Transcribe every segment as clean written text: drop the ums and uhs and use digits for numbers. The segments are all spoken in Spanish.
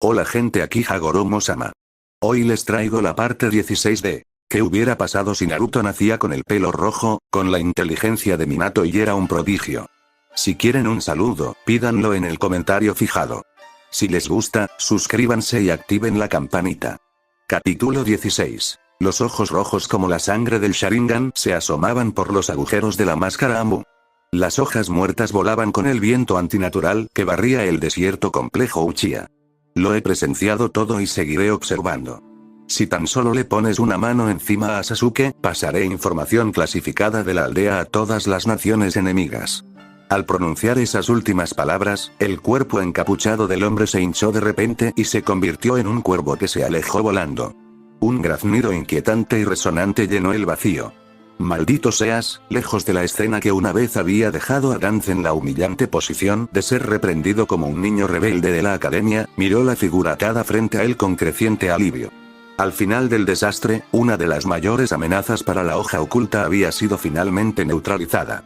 Hola gente, aquí Hagoromo-sama. Hoy les traigo la parte 16 de ¿qué hubiera pasado si Naruto nacía con el pelo rojo, con la inteligencia de Minato y era un prodigio? Si quieren un saludo, pídanlo en el comentario fijado. Si les gusta, suscríbanse y activen la campanita. Capítulo 16. Los ojos rojos como la sangre del Sharingan se asomaban por los agujeros de la máscara Amu. Las hojas muertas volaban con el viento antinatural que barría el desierto complejo Uchiha. Lo he presenciado todo y seguiré observando. Si tan solo le pones una mano encima a Sasuke, pasaré información clasificada de la aldea a todas las naciones enemigas. Al pronunciar esas últimas palabras, el cuerpo encapuchado del hombre se hinchó de repente y se convirtió en un cuervo que se alejó volando. Un graznido inquietante y resonante llenó el vacío. Maldito seas, lejos de la escena que una vez había dejado a Danz en la humillante posición de ser reprendido como un niño rebelde de la academia, miró la figura atada frente a él con creciente alivio. Al final del desastre, una de las mayores amenazas para la hoja oculta había sido finalmente neutralizada.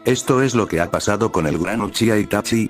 «Esto es lo que ha pasado con el gran Uchiha Itachi»,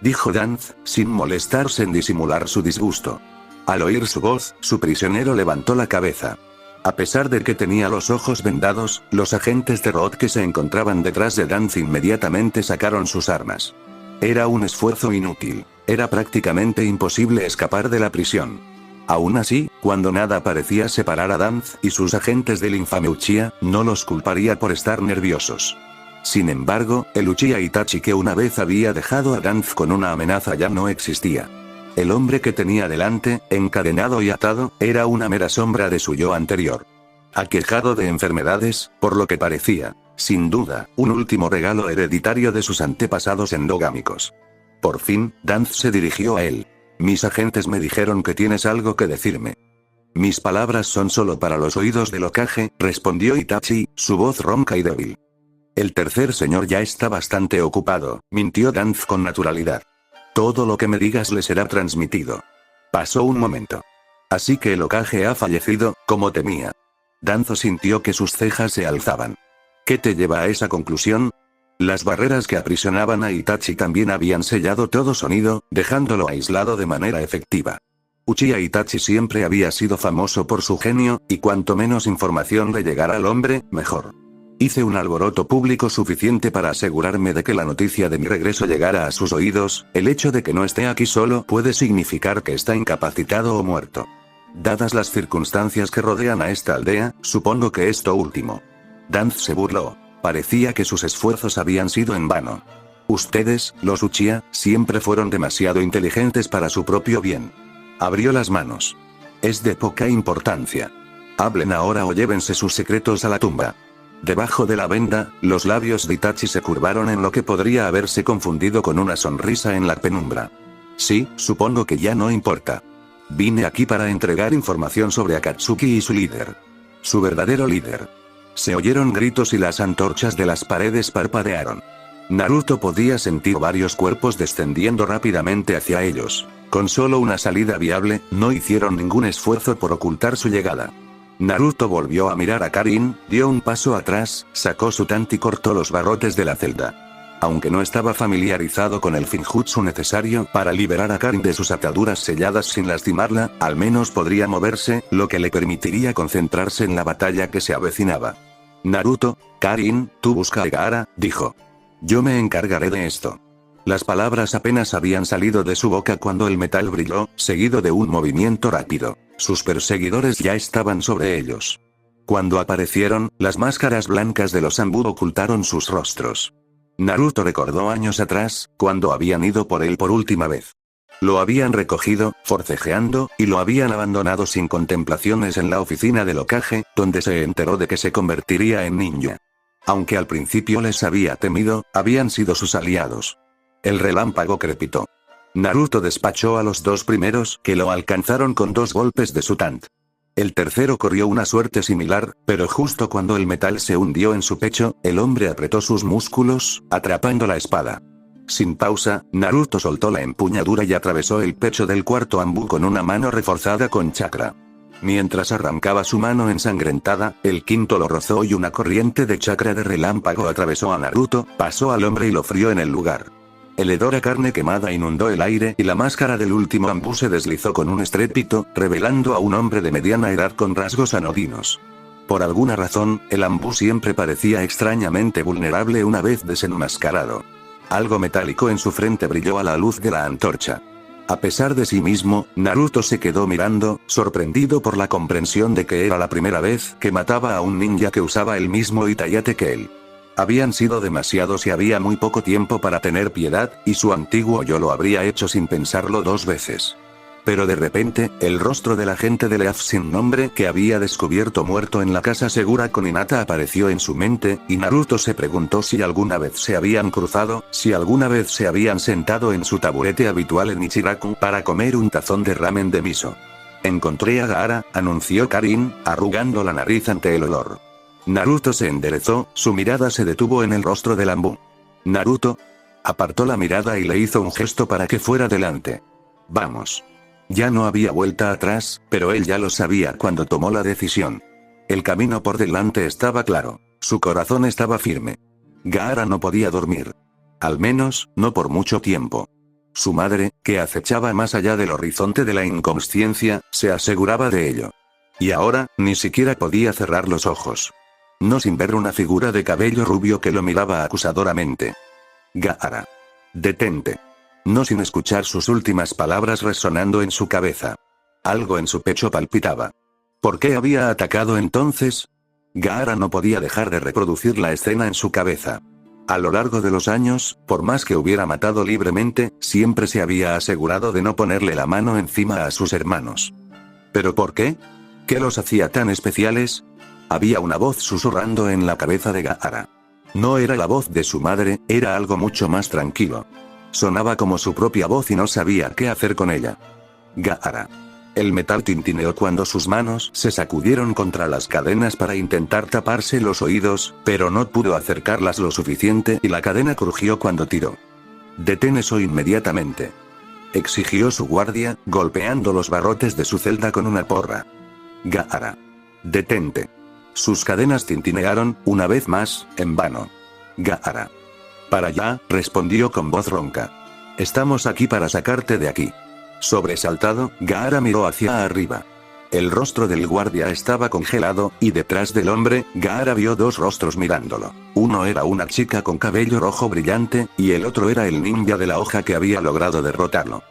dijo Danz, sin molestarse en disimular su disgusto. Al oír su voz, su prisionero levantó la cabeza. A pesar de que tenía los ojos vendados, los agentes de Roth que se encontraban detrás de Danz inmediatamente sacaron sus armas. Era un esfuerzo inútil. Era prácticamente imposible escapar de la prisión. Aún así, cuando nada parecía separar a Danz y sus agentes del infame Uchiha, no los culparía por estar nerviosos. Sin embargo, el Uchiha Itachi que una vez había dejado a Danz con una amenaza ya no existía. El hombre que tenía delante, encadenado y atado, era una mera sombra de su yo anterior. Aquejado de enfermedades, por lo que parecía, sin duda, un último regalo hereditario de sus antepasados endogámicos. Por fin, Danz se dirigió a él. «Mis agentes me dijeron que tienes algo que decirme». «Mis palabras son solo para los oídos del Hokage», respondió Itachi, su voz ronca y débil. «El tercer señor ya está bastante ocupado», mintió Danz con naturalidad. «Todo lo que me digas le será transmitido». Pasó un momento. «Así que el Hokage ha fallecido, como temía». Danzo sintió que sus cejas se alzaban. «¿Qué te lleva a esa conclusión?» Las barreras que aprisionaban a Itachi también habían sellado todo sonido, dejándolo aislado de manera efectiva. Uchiha Itachi siempre había sido famoso por su genio, y cuanto menos información le llegara al hombre, mejor. Hice un alboroto público suficiente para asegurarme de que la noticia de mi regreso llegara a sus oídos. El hecho de que no esté aquí solo puede significar que está incapacitado o muerto. Dadas las circunstancias que rodean a esta aldea, supongo que esto último. Danz se burló. Parecía que sus esfuerzos habían sido en vano. Ustedes, los Uchiha, siempre fueron demasiado inteligentes para su propio bien. Abrió las manos. Es de poca importancia. Hablen ahora o llévense sus secretos a la tumba. Debajo de la venda, los labios de Itachi se curvaron en lo que podría haberse confundido con una sonrisa en la penumbra. Sí, supongo que ya no importa. Vine aquí para entregar información sobre Akatsuki y su líder. Su verdadero líder. Se oyeron gritos y las antorchas de las paredes parpadearon. Naruto podía sentir varios cuerpos descendiendo rápidamente hacia ellos. Con solo una salida viable, no hicieron ningún esfuerzo por ocultar su llegada. Naruto volvió a mirar a Karin, dio un paso atrás, sacó su tanto y cortó los barrotes de la celda. Aunque no estaba familiarizado con el Finjutsu necesario para liberar a Karin de sus ataduras selladas sin lastimarla, al menos podría moverse, lo que le permitiría concentrarse en la batalla que se avecinaba. «Naruto, Karin, tú busca a Gaara», dijo. «Yo me encargaré de esto». Las palabras apenas habían salido de su boca cuando el metal brilló, seguido de un movimiento rápido. Sus perseguidores ya estaban sobre ellos. Cuando aparecieron, las máscaras blancas de los Anbu ocultaron sus rostros. Naruto recordó años atrás, cuando habían ido por él por última vez. Lo habían recogido, forcejeando, y lo habían abandonado sin contemplaciones en la oficina del Hokage, donde se enteró de que se convertiría en ninja. Aunque al principio les había temido, habían sido sus aliados. El relámpago crepitó. Naruto despachó a los dos primeros, que lo alcanzaron con 2 golpes de su tant. El tercero corrió una suerte similar, pero justo cuando el metal se hundió en su pecho, el hombre apretó sus músculos, atrapando la espada. Sin pausa, Naruto soltó la empuñadura y atravesó el pecho del cuarto Anbu con una mano reforzada con chakra. Mientras arrancaba su mano ensangrentada, el quinto lo rozó y una corriente de chakra de relámpago atravesó a Naruto, pasó al hombre y lo frió en el lugar. El hedor a carne quemada inundó el aire y la máscara del último ambú se deslizó con un estrépito, revelando a un hombre de mediana edad con rasgos anodinos. Por alguna razón, el ambú siempre parecía extrañamente vulnerable una vez desenmascarado. Algo metálico en su frente brilló a la luz de la antorcha. A pesar de sí mismo, Naruto se quedó mirando, sorprendido por la comprensión de que era la primera vez que mataba a un ninja que usaba el mismo itayate que él. Habían sido demasiados y había muy poco tiempo para tener piedad, y su antiguo yo lo habría hecho sin pensarlo dos veces. Pero de repente, el rostro del agente de Leaf sin nombre que había descubierto muerto en la casa segura con Hinata apareció en su mente, y Naruto se preguntó si alguna vez se habían cruzado, si alguna vez se habían sentado en su taburete habitual en Ichiraku para comer un tazón de ramen de miso. Encontré a Gaara, anunció Karin, arrugando la nariz ante el olor. Naruto se enderezó, su mirada se detuvo en el rostro del ambú. Naruto apartó la mirada y le hizo un gesto para que fuera delante. Vamos. Ya no había vuelta atrás, pero él ya lo sabía cuando tomó la decisión. El camino por delante estaba claro. Su corazón estaba firme. Gaara no podía dormir. Al menos, no por mucho tiempo. Su madre, que acechaba más allá del horizonte de la inconsciencia, se aseguraba de ello. Y ahora, ni siquiera podía cerrar los ojos. No sin ver una figura de cabello rubio que lo miraba acusadoramente. Gaara. Detente. No sin escuchar sus últimas palabras resonando en su cabeza. Algo en su pecho palpitaba. ¿Por qué había atacado entonces? Gaara no podía dejar de reproducir la escena en su cabeza. A lo largo de los años, por más que hubiera matado libremente, siempre se había asegurado de no ponerle la mano encima a sus hermanos. ¿Pero por qué? ¿Qué los hacía tan especiales? Había una voz susurrando en la cabeza de Gaara. No era la voz de su madre, era algo mucho más tranquilo. Sonaba como su propia voz y no sabía qué hacer con ella. Gaara. El metal tintineó cuando sus manos se sacudieron contra las cadenas para intentar taparse los oídos, pero no pudo acercarlas lo suficiente y la cadena crujió cuando tiró. Detén eso inmediatamente. Exigió su guardia, golpeando los barrotes de su celda con una porra. Gaara. Detente. Sus cadenas tintinearon, una vez más, en vano. Gaara. Para allá, respondió con voz ronca. Estamos aquí para sacarte de aquí. Sobresaltado, Gaara miró hacia arriba. El rostro del guardia estaba congelado, y detrás del hombre, Gaara vio dos rostros mirándolo. Uno era una chica con cabello rojo brillante, y el otro era el ninja de la hoja que había logrado derrotarlo.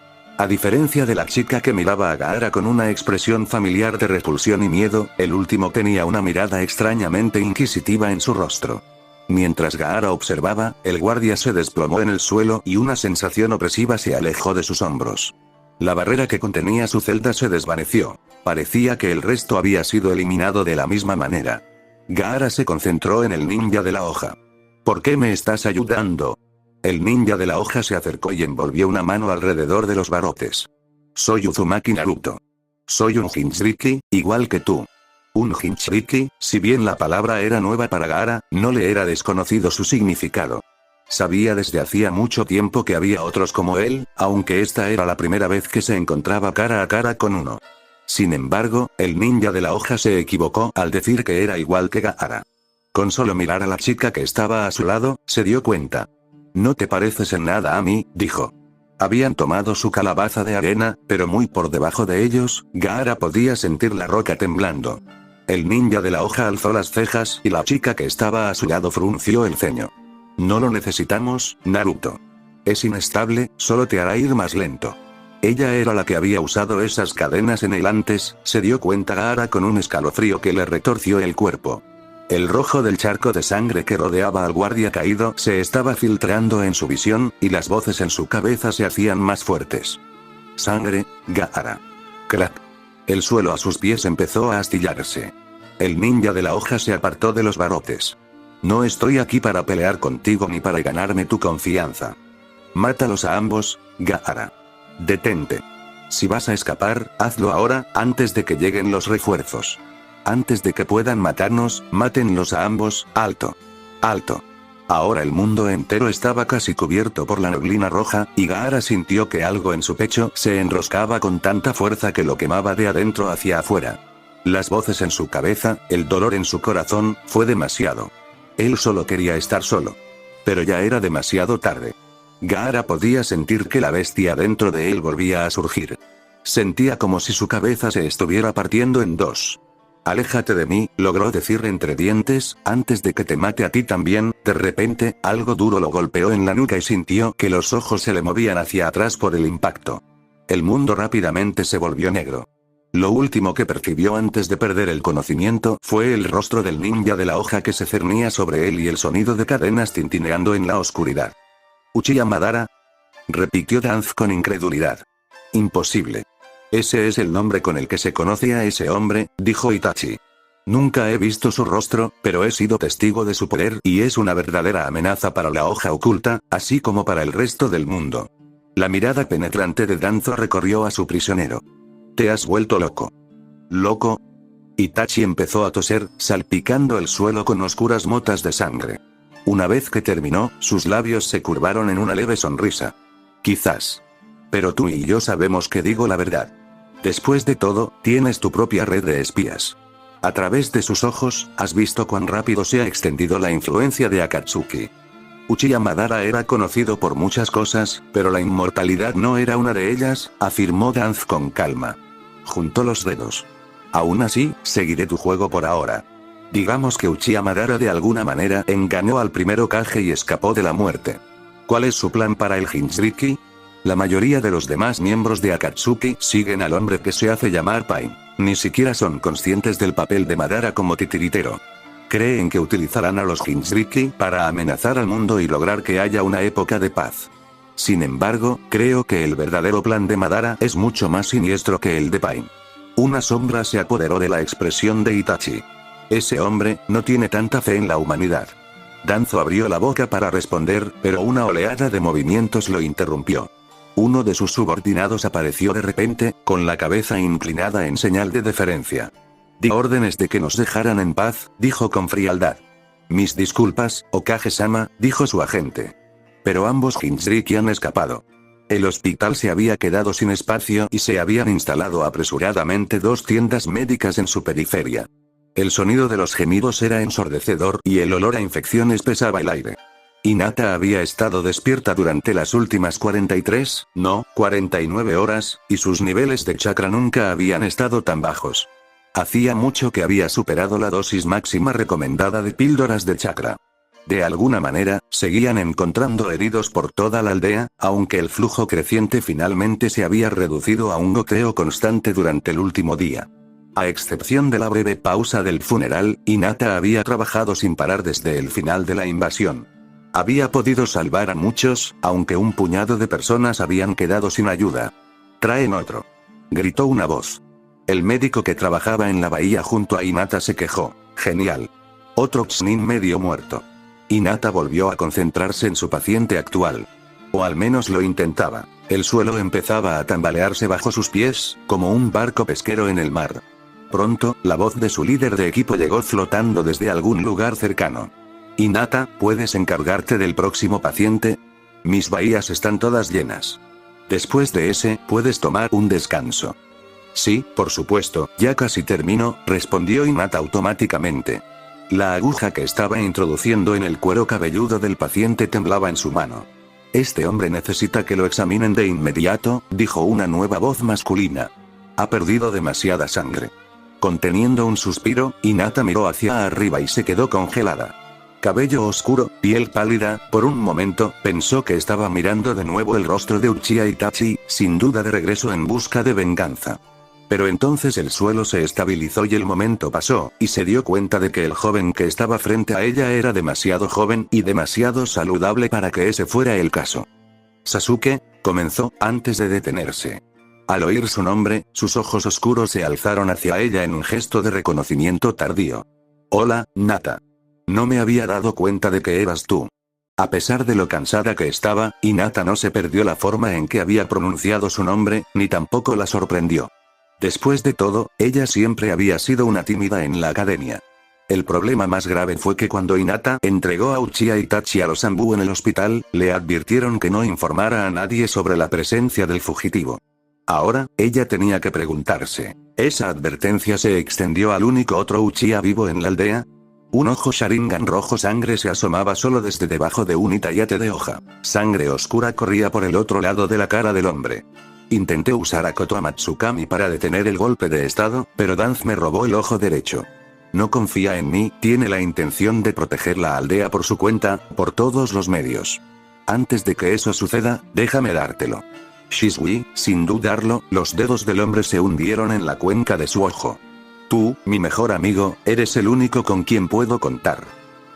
A diferencia de la chica que miraba a Gaara con una expresión familiar de repulsión y miedo, el último tenía una mirada extrañamente inquisitiva en su rostro. Mientras Gaara observaba, el guardia se desplomó en el suelo y una sensación opresiva se alejó de sus hombros. La barrera que contenía su celda se desvaneció. Parecía que el resto había sido eliminado de la misma manera. Gaara se concentró en el ninja de la hoja. ¿Por qué me estás ayudando? El ninja de la hoja se acercó y envolvió una mano alrededor de los barrotes. Soy Uzumaki Naruto. Soy un Jinchuriki, igual que tú. Un Jinchuriki, si bien la palabra era nueva para Gaara, no le era desconocido su significado. Sabía desde hacía mucho tiempo que había otros como él, aunque esta era la primera vez que se encontraba cara a cara con uno. Sin embargo, el ninja de la hoja se equivocó al decir que era igual que Gaara. Con solo mirar a la chica que estaba a su lado, se dio cuenta. No te pareces en nada a mí, dijo. Habían tomado su calabaza de arena, pero muy por debajo de ellos, Gaara podía sentir la roca temblando. El ninja de la hoja alzó las cejas y la chica que estaba a su lado frunció el ceño. No lo necesitamos, Naruto. Es inestable, solo te hará ir más lento. Ella era la que había usado esas cadenas en él antes, se dio cuenta Gaara con un escalofrío que le retorció el cuerpo. El rojo del charco de sangre que rodeaba al guardia caído se estaba filtrando en su visión, y las voces en su cabeza se hacían más fuertes. Sangre, Gaara. Crack. El suelo a sus pies empezó a astillarse. El ninja de la hoja se apartó de los barrotes. No estoy aquí para pelear contigo ni para ganarme tu confianza. Mátalos a ambos, Gaara. Detente. Si vas a escapar, hazlo ahora, antes de que lleguen los refuerzos. Antes de que puedan matarnos, mátenlos a ambos, alto. Alto. Ahora el mundo entero estaba casi cubierto por la neblina roja, y Gaara sintió que algo en su pecho se enroscaba con tanta fuerza que lo quemaba de adentro hacia afuera. Las voces en su cabeza, el dolor en su corazón, fue demasiado. Él solo quería estar solo. Pero ya era demasiado tarde. Gaara podía sentir que la bestia dentro de él volvía a surgir. Sentía como si su cabeza se estuviera partiendo en dos. Aléjate de mí, logró decir entre dientes, antes de que te mate a ti también. De repente, algo duro lo golpeó en la nuca y sintió que los ojos se le movían hacia atrás por el impacto. El mundo rápidamente se volvió negro. Lo último que percibió antes de perder el conocimiento fue el rostro del ninja de la hoja que se cernía sobre él y el sonido de cadenas tintineando en la oscuridad. ¿Uchiha Madara? Repitió Danzo con incredulidad. Imposible. Ese es el nombre con el que se conoce a ese hombre, dijo Itachi. Nunca he visto su rostro, pero he sido testigo de su poder y es una verdadera amenaza para la hoja oculta, así como para el resto del mundo. La mirada penetrante de Danzo recorrió a su prisionero. Te has vuelto loco. ¿Loco? Itachi empezó a toser, salpicando el suelo con oscuras motas de sangre. Una vez que terminó, sus labios se curvaron en una leve sonrisa. Quizás. Pero tú y yo sabemos que digo la verdad. Después de todo, tienes tu propia red de espías. A través de sus ojos, has visto cuán rápido se ha extendido la influencia de Akatsuki. Uchiha Madara era conocido por muchas cosas, pero la inmortalidad no era una de ellas, afirmó Danzo con calma. Juntó los dedos. Aún así, seguiré tu juego por ahora. Digamos que Uchiha Madara de alguna manera engañó al primer Hokage y escapó de la muerte. ¿Cuál es su plan para el Jinchuriki? La mayoría de los demás miembros de Akatsuki siguen al hombre que se hace llamar Pain. Ni siquiera son conscientes del papel de Madara como titiritero. Creen que utilizarán a los Jinchuriki para amenazar al mundo y lograr que haya una época de paz. Sin embargo, creo que el verdadero plan de Madara es mucho más siniestro que el de Pain. Una sombra se apoderó de la expresión de Itachi. Ese hombre no tiene tanta fe en la humanidad. Danzo abrió la boca para responder, pero una oleada de movimientos lo interrumpió. Uno de sus subordinados apareció de repente, con la cabeza inclinada en señal de deferencia. Di órdenes de que nos dejaran en paz, dijo con frialdad. Mis disculpas, Hokage-sama, dijo su agente. Pero ambos Jinchuriki han escapado. El hospital se había quedado sin espacio y se habían instalado apresuradamente 2 tiendas médicas en su periferia. El sonido de los gemidos era ensordecedor y el olor a infecciones pesaba el aire. Hinata había estado despierta durante las últimas 49 horas, y sus niveles de chakra nunca habían estado tan bajos. Hacía mucho que había superado la dosis máxima recomendada de píldoras de chakra. De alguna manera, seguían encontrando heridos por toda la aldea, aunque el flujo creciente finalmente se había reducido a un goteo constante durante el último día. A excepción de la breve pausa del funeral, Hinata había trabajado sin parar desde el final de la invasión. Había podido salvar a muchos, aunque un puñado de personas habían quedado sin ayuda. «Traen otro», gritó una voz. El médico que trabajaba en la bahía junto a Hinata se quejó. «Genial. Otro Chunin medio muerto». Hinata volvió a concentrarse en su paciente actual. O al menos lo intentaba. El suelo empezaba a tambalearse bajo sus pies, como un barco pesquero en el mar. Pronto, la voz de su líder de equipo llegó flotando desde algún lugar cercano. Hinata, ¿puedes encargarte del próximo paciente? Mis bahías están todas llenas. Después de ese, puedes tomar un descanso. Sí, por supuesto, ya casi termino, respondió Hinata automáticamente. La aguja que estaba introduciendo en el cuero cabelludo del paciente temblaba en su mano. Este hombre necesita que lo examinen de inmediato, dijo una nueva voz masculina. Ha perdido demasiada sangre. Conteniendo un suspiro, Hinata miró hacia arriba y se quedó congelada. Cabello oscuro, piel pálida, por un momento, pensó que estaba mirando de nuevo el rostro de Uchiha Itachi, sin duda de regreso en busca de venganza. Pero entonces el suelo se estabilizó y el momento pasó, y se dio cuenta de que el joven que estaba frente a ella era demasiado joven y demasiado saludable para que ese fuera el caso. Sasuke, comenzó, antes de detenerse. Al oír su nombre, sus ojos oscuros se alzaron hacia ella en un gesto de reconocimiento tardío. Hola, Nata. No me había dado cuenta de que eras tú. A pesar de lo cansada que estaba, Hinata no se perdió la forma en que había pronunciado su nombre, ni tampoco la sorprendió. Después de todo, ella siempre había sido una tímida en la academia. El problema más grave fue que cuando Hinata entregó a Uchiha Itachi a los Anbu en el hospital, le advirtieron que no informara a nadie sobre la presencia del fugitivo. Ahora, ella tenía que preguntarse, ¿esa advertencia se extendió al único otro Uchiha vivo en la aldea? Un ojo Sharingan rojo sangre se asomaba solo desde debajo de un itayate de hoja. Sangre oscura corría por el otro lado de la cara del hombre. Intenté usar a Koto Amatsukami para detener el golpe de estado, pero Danz me robó el ojo derecho. No confía en mí, tiene la intención de proteger la aldea por su cuenta, por todos los medios. Antes de que eso suceda, déjame dártelo. Shisui, sin dudarlo, los dedos del hombre se hundieron en la cuenca de su ojo. Tú, mi mejor amigo, eres el único con quien puedo contar.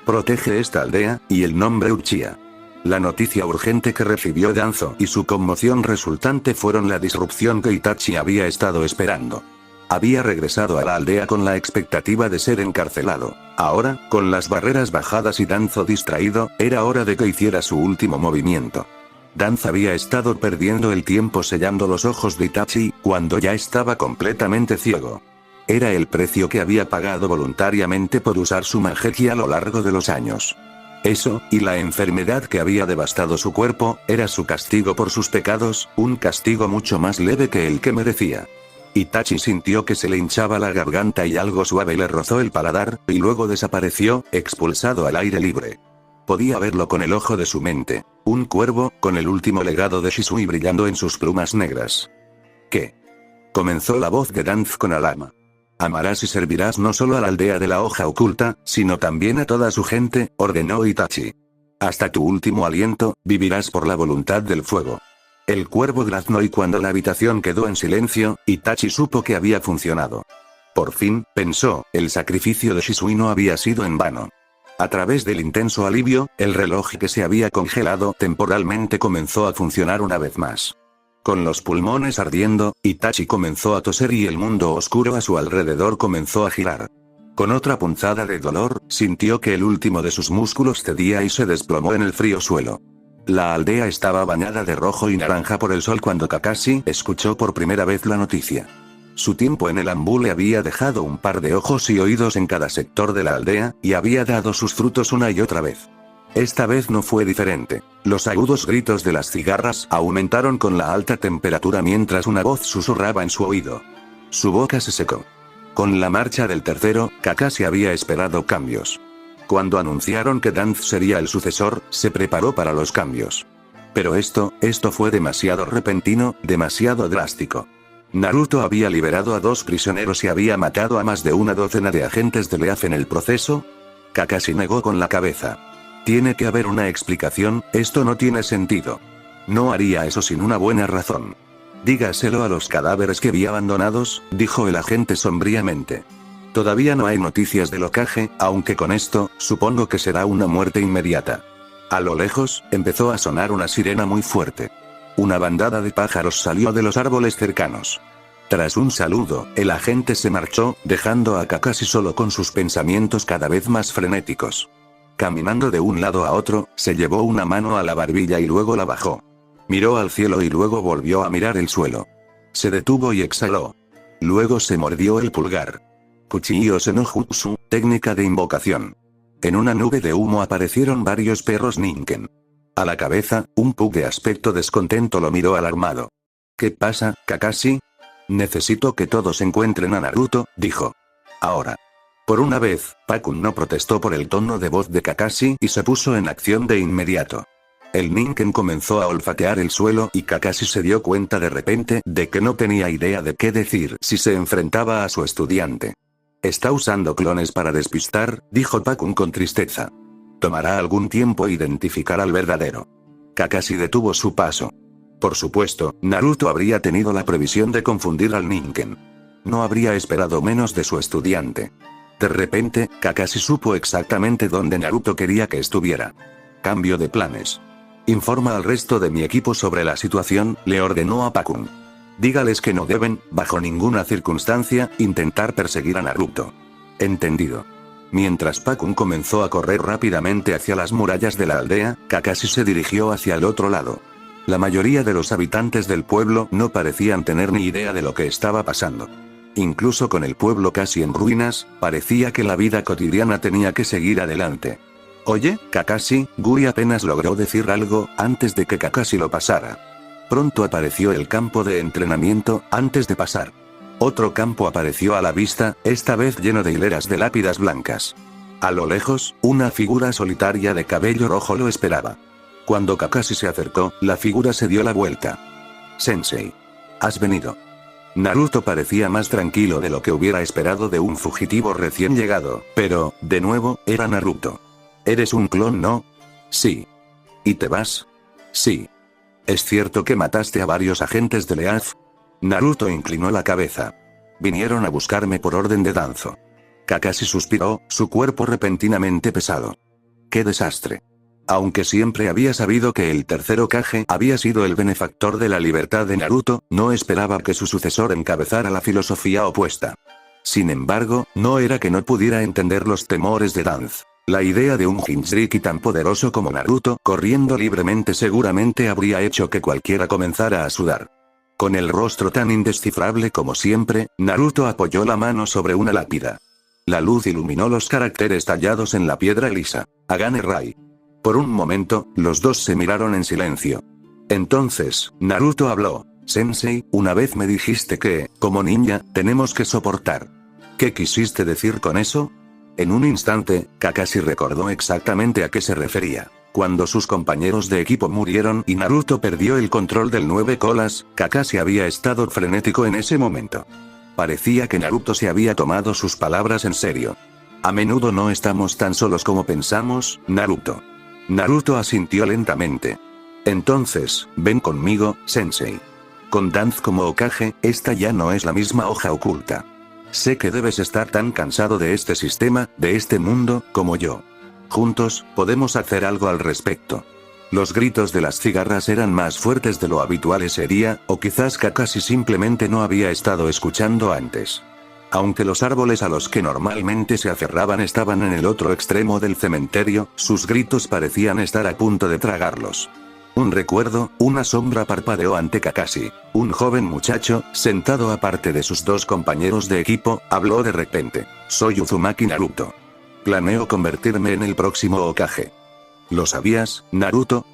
Protege esta aldea, y el nombre Uchiha. La noticia urgente que recibió Danzo y su conmoción resultante fueron la disrupción que Itachi había estado esperando. Había regresado a la aldea con la expectativa de ser encarcelado. Ahora, con las barreras bajadas y Danzo distraído, era hora de que hiciera su último movimiento. Danzo había estado perdiendo el tiempo sellando los ojos de Itachi, cuando ya estaba completamente ciego. Era el precio que había pagado voluntariamente por usar su Mangekyō a lo largo de los años. Eso, y la enfermedad que había devastado su cuerpo, era su castigo por sus pecados, un castigo mucho más leve que el que merecía. Itachi sintió que se le hinchaba la garganta y algo suave le rozó el paladar, y luego desapareció, expulsado al aire libre. Podía verlo con el ojo de su mente. Un cuervo, con el último legado de Shisui brillando en sus plumas negras. ¿Qué? Comenzó la voz de Danz con alama. Amarás y servirás no solo a la aldea de la hoja oculta, sino también a toda su gente, ordenó Itachi. Hasta tu último aliento, vivirás por la voluntad del fuego. El cuervo graznó y cuando la habitación quedó en silencio, Itachi supo que había funcionado. Por fin, pensó, el sacrificio de Shisui no había sido en vano. A través del intenso alivio, el reloj que se había congelado temporalmente comenzó a funcionar una vez más. Con los pulmones ardiendo, Itachi comenzó a toser y el mundo oscuro a su alrededor comenzó a girar. Con otra punzada de dolor, sintió que el último de sus músculos cedía y se desplomó en el frío suelo. La aldea estaba bañada de rojo y naranja por el sol cuando Kakashi escuchó por primera vez la noticia. Su tiempo en el Anbu le había dejado un par de ojos y oídos en cada sector de la aldea, y había dado sus frutos una y otra vez. Esta vez no fue diferente. Los agudos gritos de las cigarras aumentaron con la alta temperatura mientras una voz susurraba en su oído. Su boca se secó. Con la marcha del tercero, Kakashi había esperado cambios. Cuando anunciaron que Danz sería el sucesor, se preparó para los cambios. Pero esto fue demasiado repentino, demasiado drástico. Naruto había liberado a 2 prisioneros y había matado a más de una docena de agentes de Leaf en el proceso. Kakashi negó con la cabeza. Tiene que haber una explicación, esto no tiene sentido. No haría eso sin una buena razón. Dígaselo a los cadáveres que vi abandonados, dijo el agente sombríamente. Todavía no hay noticias del Hokage, aunque con esto, supongo que será una muerte inmediata. A lo lejos, empezó a sonar una sirena muy fuerte. Una bandada de pájaros salió de los árboles cercanos. Tras un saludo, el agente se marchó, dejando a Kakashi solo con sus pensamientos cada vez más frenéticos. Caminando de un lado a otro, se llevó una mano a la barbilla y luego la bajó. Miró al cielo y luego volvió a mirar el suelo. Se detuvo y exhaló. Luego se mordió el pulgar. Kuchi-ose no Jutsu, técnica de invocación. En una nube de humo aparecieron varios perros Ninken. A la cabeza, un pug de aspecto descontento lo miró alarmado. ¿Qué pasa, Kakashi? Necesito que todos encuentren a Naruto, dijo. Ahora. Por una vez, Pakun no protestó por el tono de voz de Kakashi y se puso en acción de inmediato. El Ninken comenzó a olfatear el suelo y Kakashi se dio cuenta de repente de que no tenía idea de qué decir si se enfrentaba a su estudiante. Está usando clones para despistar, dijo Pakun con tristeza. Tomará algún tiempo identificar al verdadero. Kakashi detuvo su paso. Por supuesto, Naruto habría tenido la previsión de confundir al Ninken. No habría esperado menos de su estudiante. De repente, Kakashi supo exactamente dónde Naruto quería que estuviera. Cambio de planes. Informa al resto de mi equipo sobre la situación, le ordenó a Pakun. Dígales que no deben, bajo ninguna circunstancia, intentar perseguir a Naruto. Entendido. Mientras Pakun comenzó a correr rápidamente hacia las murallas de la aldea, Kakashi se dirigió hacia el otro lado. La mayoría de los habitantes del pueblo no parecían tener ni idea de lo que estaba pasando. Incluso con el pueblo casi en ruinas, parecía que la vida cotidiana tenía que seguir adelante. Oye, Kakashi, Gui apenas logró decir algo, antes de que Kakashi lo pasara. Pronto apareció el campo de entrenamiento, antes de pasar. Otro campo apareció a la vista, esta vez lleno de hileras de lápidas blancas. A lo lejos, una figura solitaria de cabello rojo lo esperaba. Cuando Kakashi se acercó, la figura se dio la vuelta. Sensei. ¿Has venido? Naruto parecía más tranquilo de lo que hubiera esperado de un fugitivo recién llegado, pero, de nuevo, era Naruto. ¿Eres un clon, no? Sí. ¿Y te vas? Sí. ¿Es cierto que mataste a varios agentes de Leaf? Naruto inclinó la cabeza. Vinieron a buscarme por orden de Danzo. Kakashi suspiró, su cuerpo repentinamente pesado. ¡Qué desastre! Aunque siempre había sabido que el tercer Hokage había sido el benefactor de la libertad de Naruto, no esperaba que su sucesor encabezara la filosofía opuesta. Sin embargo, no era que no pudiera entender los temores de Danzo. La idea de un Jinchuriki tan poderoso como Naruto corriendo libremente seguramente habría hecho que cualquiera comenzara a sudar. Con el rostro tan indescifrable como siempre, Naruto apoyó la mano sobre una lápida. La luz iluminó los caracteres tallados en la piedra lisa. Agane Rai. Por un momento, los dos se miraron en silencio. Entonces, Naruto habló. Sensei, una vez me dijiste que, como ninja, tenemos que soportar. ¿Qué quisiste decir con eso? En un instante, Kakashi recordó exactamente a qué se refería. Cuando sus compañeros de equipo murieron y Naruto perdió el control del 9 colas, Kakashi había estado frenético en ese momento. Parecía que Naruto se había tomado sus palabras en serio. A menudo no estamos tan solos como pensamos, Naruto. Naruto asintió lentamente. Entonces, ven conmigo, Sensei. Con Danzo como Hokage, esta ya no es la misma hoja oculta. Sé que debes estar tan cansado de este sistema, de este mundo, como yo. Juntos, podemos hacer algo al respecto. Los gritos de las cigarras eran más fuertes de lo habitual ese día, o quizás Kakashi simplemente no había estado escuchando antes. Aunque los árboles a los que normalmente se aferraban estaban en el otro extremo del cementerio, sus gritos parecían estar a punto de tragarlos. Un recuerdo, una sombra parpadeó ante Kakashi. Un joven muchacho, sentado aparte de sus dos compañeros de equipo, habló de repente. Soy Uzumaki Naruto. Planeo convertirme en el próximo Hokage. ¿Lo sabías, Naruto?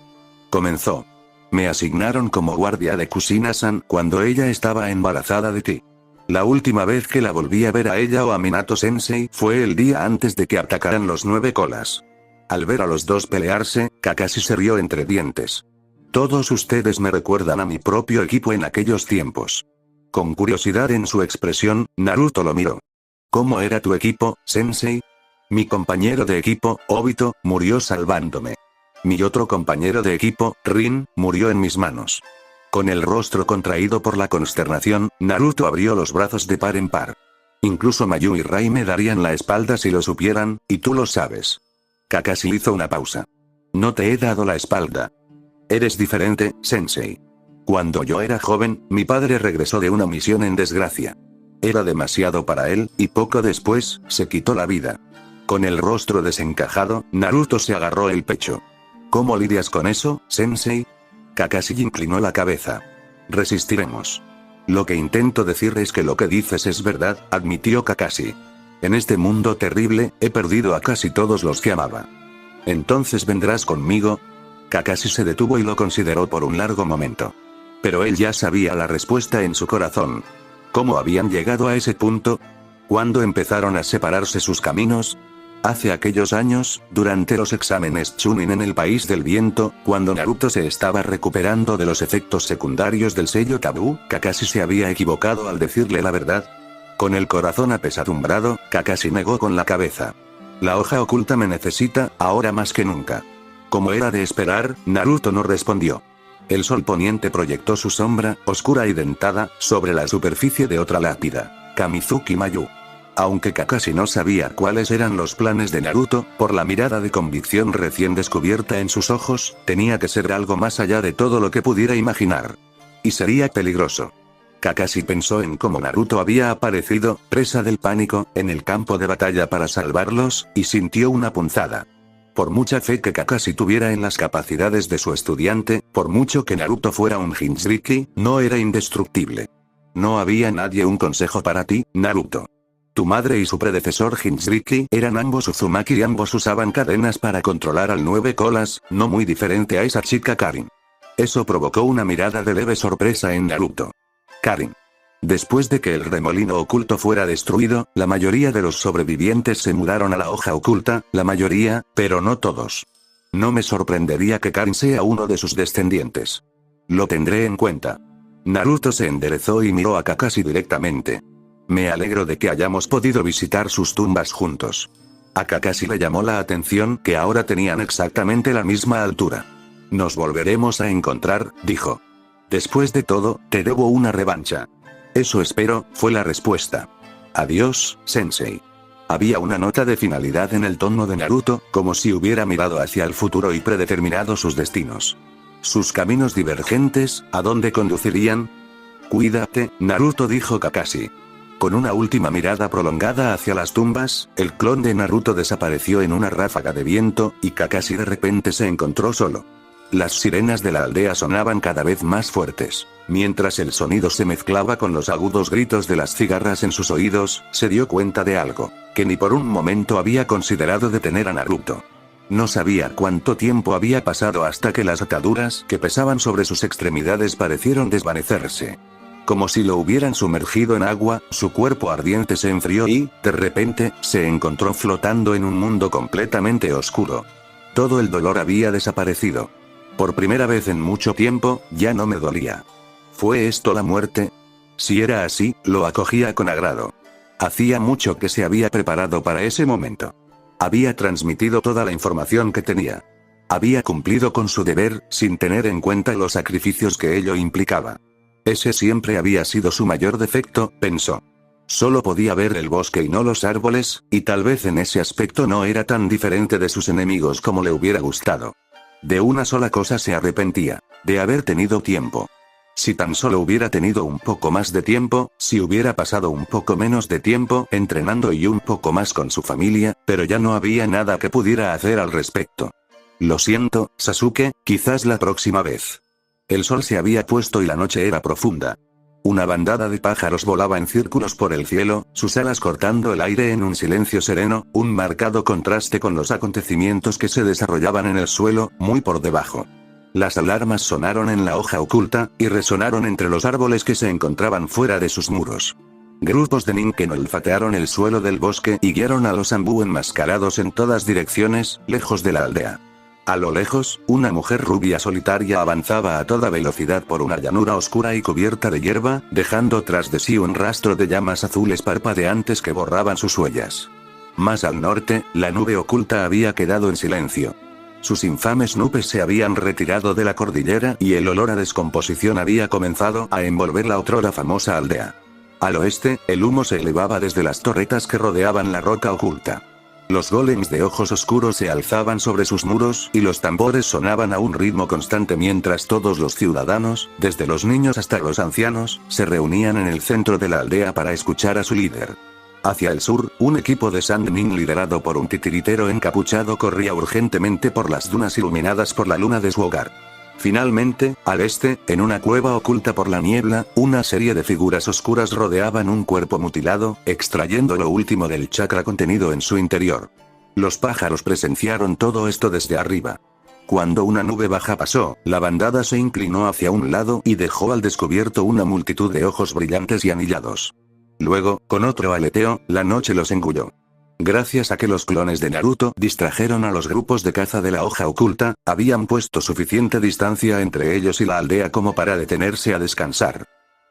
Comenzó. Me asignaron como guardia de Kushina-san cuando ella estaba embarazada de ti. La última vez que la volví a ver a ella o a Minato-sensei fue el día antes de que atacaran los 9 colas. Al ver a los dos pelearse, Kakashi se rió entre dientes. Todos ustedes me recuerdan a mi propio equipo en aquellos tiempos. Con curiosidad en su expresión, Naruto lo miró. ¿Cómo era tu equipo, Sensei? Mi compañero de equipo, Obito, murió salvándome. Mi otro compañero de equipo, Rin, murió en mis manos. Con el rostro contraído por la consternación, Naruto abrió los brazos de par en par. Incluso Mayu y Rai me darían la espalda si lo supieran, y tú lo sabes. Kakashi hizo una pausa. No te he dado la espalda. Eres diferente, Sensei. Cuando yo era joven, mi padre regresó de una misión en desgracia. Era demasiado para él, y poco después, se quitó la vida. Con el rostro desencajado, Naruto se agarró el pecho. ¿Cómo lidias con eso, Sensei? Kakashi inclinó la cabeza. Resistiremos. Lo que intento decir es que lo que dices es verdad, admitió Kakashi. En este mundo terrible, he perdido a casi todos los que amaba. ¿Entonces vendrás conmigo? Kakashi se detuvo y lo consideró por un largo momento. Pero él ya sabía la respuesta en su corazón. ¿Cómo habían llegado a ese punto? ¿Cuándo empezaron a separarse sus caminos? Hace aquellos años, durante los exámenes Chunin en el País del Viento, cuando Naruto se estaba recuperando de los efectos secundarios del sello tabú, Kakashi se había equivocado al decirle la verdad. Con el corazón apesadumbrado, Kakashi negó con la cabeza. La hoja oculta me necesita, ahora más que nunca. Como era de esperar, Naruto no respondió. El sol poniente proyectó su sombra, oscura y dentada, sobre la superficie de otra lápida. Kamizuki Mayu. Aunque Kakashi no sabía cuáles eran los planes de Naruto, por la mirada de convicción recién descubierta en sus ojos, tenía que ser algo más allá de todo lo que pudiera imaginar. Y sería peligroso. Kakashi pensó en cómo Naruto había aparecido, presa del pánico, en el campo de batalla para salvarlos, y sintió una punzada. Por mucha fe que Kakashi tuviera en las capacidades de su estudiante, por mucho que Naruto fuera un Jinchuriki, no era indestructible. No había nadie un consejo para ti, Naruto. Tu madre y su predecesor Jinchuriki eran ambos Uzumaki y ambos usaban cadenas para controlar al 9 colas, no muy diferente a esa chica Karin. Eso provocó una mirada de leve sorpresa en Naruto. Karin. Después de que el remolino oculto fuera destruido, la mayoría de los sobrevivientes se mudaron a la hoja oculta, la mayoría, pero no todos. No me sorprendería que Karin sea uno de sus descendientes. Lo tendré en cuenta. Naruto se enderezó y miró a Kakashi directamente. Me alegro de que hayamos podido visitar sus tumbas juntos. A Kakashi le llamó la atención que ahora tenían exactamente la misma altura. Nos volveremos a encontrar, dijo. Después de todo, te debo una revancha. Eso espero, fue la respuesta. Adiós, Sensei. Había una nota de finalidad en el tono de Naruto, como si hubiera mirado hacia el futuro y predeterminado sus destinos. Sus caminos divergentes, ¿a dónde conducirían? Cuídate, Naruto, dijo Kakashi. Con una última mirada prolongada hacia las tumbas, el clon de Naruto desapareció en una ráfaga de viento, y Kakashi de repente se encontró solo. Las sirenas de la aldea sonaban cada vez más fuertes. Mientras el sonido se mezclaba con los agudos gritos de las cigarras en sus oídos, se dio cuenta de algo, que ni por un momento había considerado detener a Naruto. No sabía cuánto tiempo había pasado hasta que las ataduras que pesaban sobre sus extremidades parecieron desvanecerse. Como si lo hubieran sumergido en agua, su cuerpo ardiente se enfrió y, de repente, se encontró flotando en un mundo completamente oscuro. Todo el dolor había desaparecido. Por primera vez en mucho tiempo, ya no me dolía. ¿Fue esto la muerte? Si era así, lo acogía con agrado. Hacía mucho que se había preparado para ese momento. Había transmitido toda la información que tenía. Había cumplido con su deber, sin tener en cuenta los sacrificios que ello implicaba. Ese siempre había sido su mayor defecto, pensó. Solo podía ver el bosque y no los árboles, y tal vez en ese aspecto no era tan diferente de sus enemigos como le hubiera gustado. De una sola cosa se arrepentía, de haber tenido tiempo. Si tan solo hubiera tenido un poco más de tiempo, si hubiera pasado un poco menos de tiempo entrenando y un poco más con su familia, pero ya no había nada que pudiera hacer al respecto. Lo siento, Sasuke, quizás la próxima vez. El sol se había puesto y la noche era profunda. Una bandada de pájaros volaba en círculos por el cielo, sus alas cortando el aire en un silencio sereno, un marcado contraste con los acontecimientos que se desarrollaban en el suelo, muy por debajo. Las alarmas sonaron en la hoja oculta, y resonaron entre los árboles que se encontraban fuera de sus muros. Grupos de ninken olfatearon el suelo del bosque y guiaron a los Anbu enmascarados en todas direcciones, lejos de la aldea. A lo lejos, una mujer rubia solitaria avanzaba a toda velocidad por una llanura oscura y cubierta de hierba, dejando tras de sí un rastro de llamas azules parpadeantes que borraban sus huellas. Más al norte, la nube oculta había quedado en silencio. Sus infames nubes se habían retirado de la cordillera y el olor a descomposición había comenzado a envolver la otrora famosa aldea. Al oeste, el humo se elevaba desde las torretas que rodeaban la roca oculta. Los golems de ojos oscuros se alzaban sobre sus muros y los tambores sonaban a un ritmo constante mientras todos los ciudadanos, desde los niños hasta los ancianos, se reunían en el centro de la aldea para escuchar a su líder. Hacia el sur, un equipo de Sandmin liderado por un titiritero encapuchado corría urgentemente por las dunas iluminadas por la luna de su hogar. Finalmente, al este, en una cueva oculta por la niebla, una serie de figuras oscuras rodeaban un cuerpo mutilado, extrayendo lo último del chakra contenido en su interior. Los pájaros presenciaron todo esto desde arriba. Cuando una nube baja pasó, la bandada se inclinó hacia un lado y dejó al descubierto una multitud de ojos brillantes y anillados. Luego, con otro aleteo, la noche los engulló. Gracias a que los clones de Naruto distrajeron a los grupos de caza de la hoja oculta, habían puesto suficiente distancia entre ellos y la aldea como para detenerse a descansar.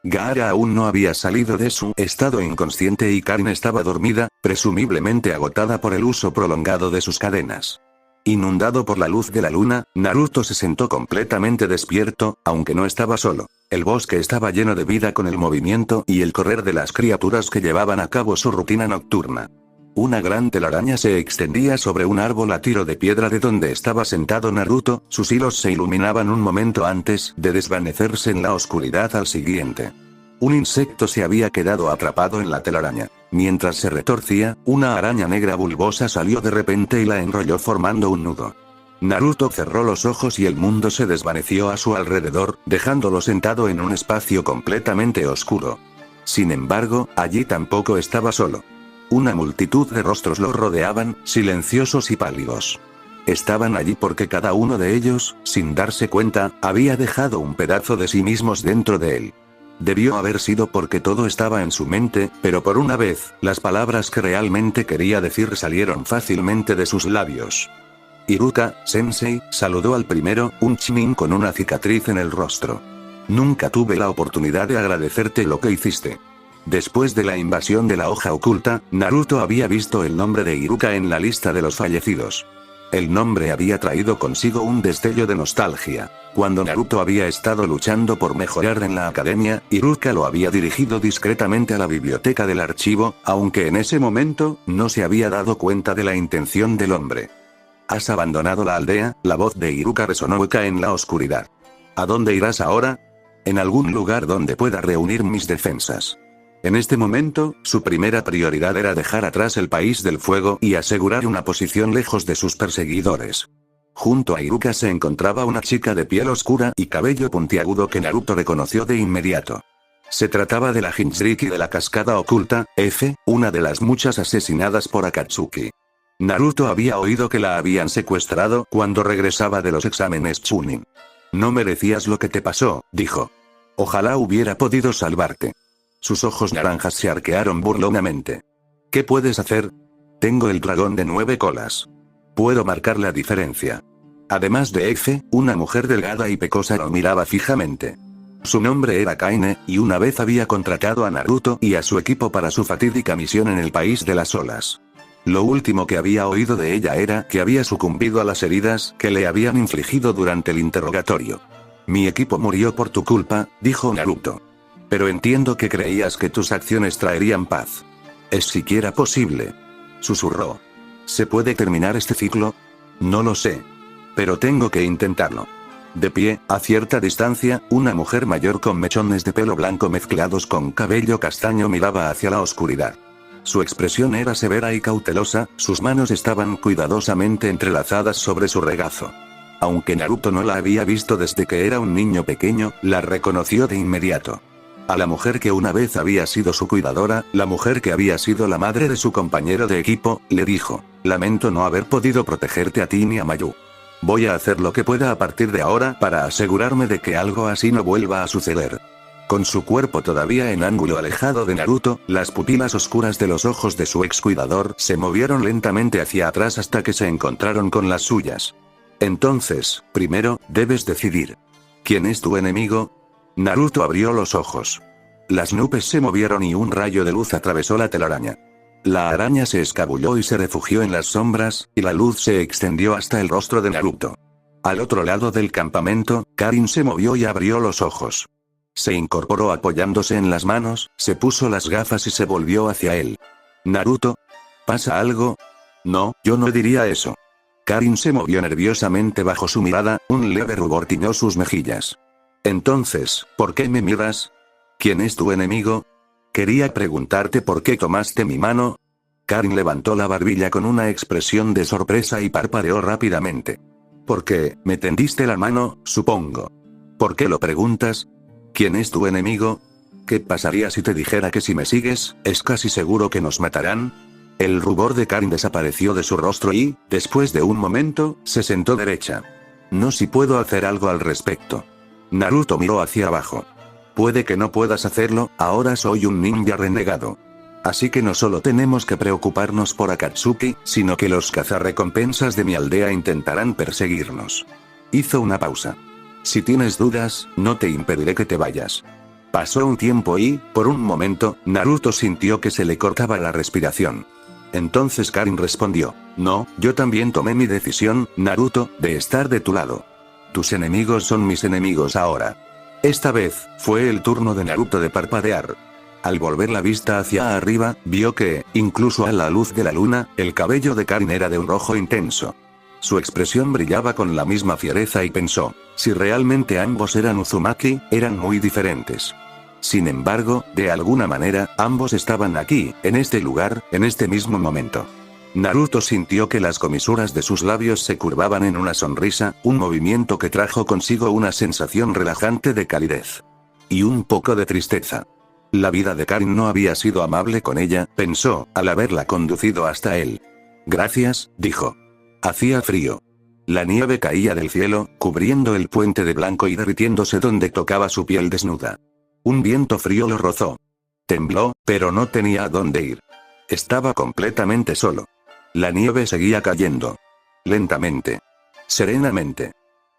Gaara aún no había salido de su estado inconsciente y Karin estaba dormida, presumiblemente agotada por el uso prolongado de sus cadenas. Inundado por la luz de la luna, Naruto se sentó completamente despierto, aunque no estaba solo. El bosque estaba lleno de vida con el movimiento y el correr de las criaturas que llevaban a cabo su rutina nocturna. Una gran telaraña se extendía sobre un árbol a tiro de piedra de donde estaba sentado Naruto, sus hilos se iluminaban un momento antes de desvanecerse en la oscuridad al siguiente. Un insecto se había quedado atrapado en la telaraña. Mientras se retorcía, una araña negra bulbosa salió de repente y la enrolló formando un nudo. Naruto cerró los ojos y el mundo se desvaneció a su alrededor, dejándolo sentado en un espacio completamente oscuro. Sin embargo, allí tampoco estaba solo. Una multitud de rostros lo rodeaban, silenciosos y pálidos. Estaban allí porque cada uno de ellos, sin darse cuenta, había dejado un pedazo de sí mismos dentro de él. Debió haber sido porque todo estaba en su mente, pero por una vez, las palabras que realmente quería decir salieron fácilmente de sus labios. Iruka-sensei, saludó al primero, un chunin con una cicatriz en el rostro. Nunca tuve la oportunidad de agradecerte lo que hiciste. Después de la invasión de la hoja oculta, Naruto había visto el nombre de Iruka en la lista de los fallecidos. El nombre había traído consigo un destello de nostalgia. Cuando Naruto había estado luchando por mejorar en la academia, Iruka lo había dirigido discretamente a la biblioteca del archivo, aunque en ese momento, no se había dado cuenta de la intención del hombre. ¿Has abandonado la aldea? La voz de Iruka resonó hueca en la oscuridad. ¿A dónde irás ahora? En algún lugar donde pueda reunir mis defensas. En este momento, su primera prioridad era dejar atrás el país del fuego y asegurar una posición lejos de sus perseguidores. Junto a Iruka se encontraba una chica de piel oscura y cabello puntiagudo que Naruto reconoció de inmediato. Se trataba de la Jinchuriki de la cascada oculta, una de las muchas asesinadas por Akatsuki. Naruto había oído que la habían secuestrado cuando regresaba de los exámenes Chunin. No merecías lo que te pasó, dijo. Ojalá hubiera podido salvarte. Sus ojos naranjas se arquearon burlonamente. ¿Qué puedes hacer? Tengo el dragón de 9 colas. Puedo marcar la diferencia. Además de una mujer delgada y pecosa lo miraba fijamente. Su nombre era Kaine, y una vez había contratado a Naruto y a su equipo para su fatídica misión en el país de las olas. Lo último que había oído de ella era que había sucumbido a las heridas que le habían infligido durante el interrogatorio. Mi equipo murió por tu culpa, dijo Naruto. Pero entiendo que creías que tus acciones traerían paz. ¿Es siquiera posible? Susurró. ¿Se puede terminar este ciclo? No lo sé. Pero tengo que intentarlo. De pie, a cierta distancia, una mujer mayor con mechones de pelo blanco mezclados con cabello castaño miraba hacia la oscuridad. Su expresión era severa y cautelosa, sus manos estaban cuidadosamente entrelazadas sobre su regazo. Aunque Naruto no la había visto desde que era un niño pequeño, la reconoció de inmediato. A la mujer que una vez había sido su cuidadora, la mujer que había sido la madre de su compañero de equipo, le dijo, lamento no haber podido protegerte a ti ni a Mayu. Voy a hacer lo que pueda a partir de ahora para asegurarme de que algo así no vuelva a suceder. Con su cuerpo todavía en ángulo alejado de Naruto, las pupilas oscuras de los ojos de su ex cuidador se movieron lentamente hacia atrás hasta que se encontraron con las suyas. Entonces, primero, debes decidir. ¿Quién es tu enemigo? Naruto abrió los ojos. Las nubes se movieron y un rayo de luz atravesó la telaraña. La araña se escabulló y se refugió en las sombras, y la luz se extendió hasta el rostro de Naruto. Al otro lado del campamento, Karin se movió y abrió los ojos. Se incorporó apoyándose en las manos, se puso las gafas y se volvió hacia él. ¿Naruto? ¿Pasa algo? No, yo no diría eso. Karin se movió nerviosamente bajo su mirada, un leve rubor tiñó sus mejillas. Entonces, ¿por qué me miras? ¿Quién es tu enemigo? Quería preguntarte por qué tomaste mi mano. Karin levantó la barbilla con una expresión de sorpresa y parpadeó rápidamente. ¿Por qué me tendiste la mano, supongo? ¿Por qué lo preguntas? ¿Quién es tu enemigo? ¿Qué pasaría si te dijera que si me sigues, es casi seguro que nos matarán? El rubor de Karin desapareció de su rostro y, después de un momento, se sentó derecha. No si puedo hacer algo al respecto. Naruto miró hacia abajo. Puede que no puedas hacerlo, ahora soy un ninja renegado. Así que no solo tenemos que preocuparnos por Akatsuki, sino que los cazarrecompensas de mi aldea intentarán perseguirnos. Hizo una pausa. Si tienes dudas, no te impediré que te vayas. Pasó un tiempo y, por un momento, Naruto sintió que se le cortaba la respiración. Entonces Karin respondió, no, yo también tomé mi decisión, Naruto, de estar de tu lado. Tus enemigos son mis enemigos ahora. Esta vez, fue el turno de Naruto de parpadear. Al volver la vista hacia arriba, vio que, incluso a la luz de la luna, el cabello de Karin era de un rojo intenso. Su expresión brillaba con la misma fiereza y pensó, si realmente ambos eran Uzumaki, eran muy diferentes. Sin embargo, de alguna manera, ambos estaban aquí, en este lugar, en este mismo momento. Naruto sintió que las comisuras de sus labios se curvaban en una sonrisa, un movimiento que trajo consigo una sensación relajante de calidez. Y un poco de tristeza. La vida de Karin no había sido amable con ella, pensó, al haberla conducido hasta él. Gracias, dijo. Hacía frío. La nieve caía del cielo, cubriendo el puente de blanco y derritiéndose donde tocaba su piel desnuda. Un viento frío lo rozó. Tembló, pero no tenía a dónde ir. Estaba completamente solo. La nieve seguía cayendo. Lentamente. Serenamente.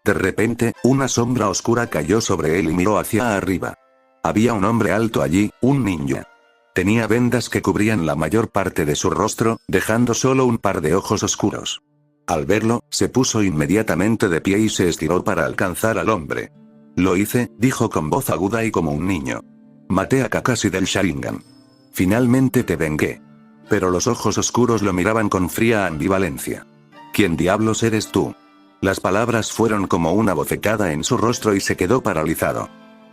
De repente, una sombra oscura cayó sobre él y miró hacia arriba. Había un hombre alto allí, un ninja. Tenía vendas que cubrían la mayor parte de su rostro, dejando solo un par de ojos oscuros. Al verlo, se puso inmediatamente de pie y se estiró para alcanzar al hombre. Lo hice, dijo con voz aguda y como un niño. Maté a Kakashi del Sharingan. Finalmente te vengué. Pero los ojos oscuros lo miraban con fría ambivalencia. ¿Quién diablos eres tú? Las palabras fueron como una bofetada en su rostro y se quedó paralizado.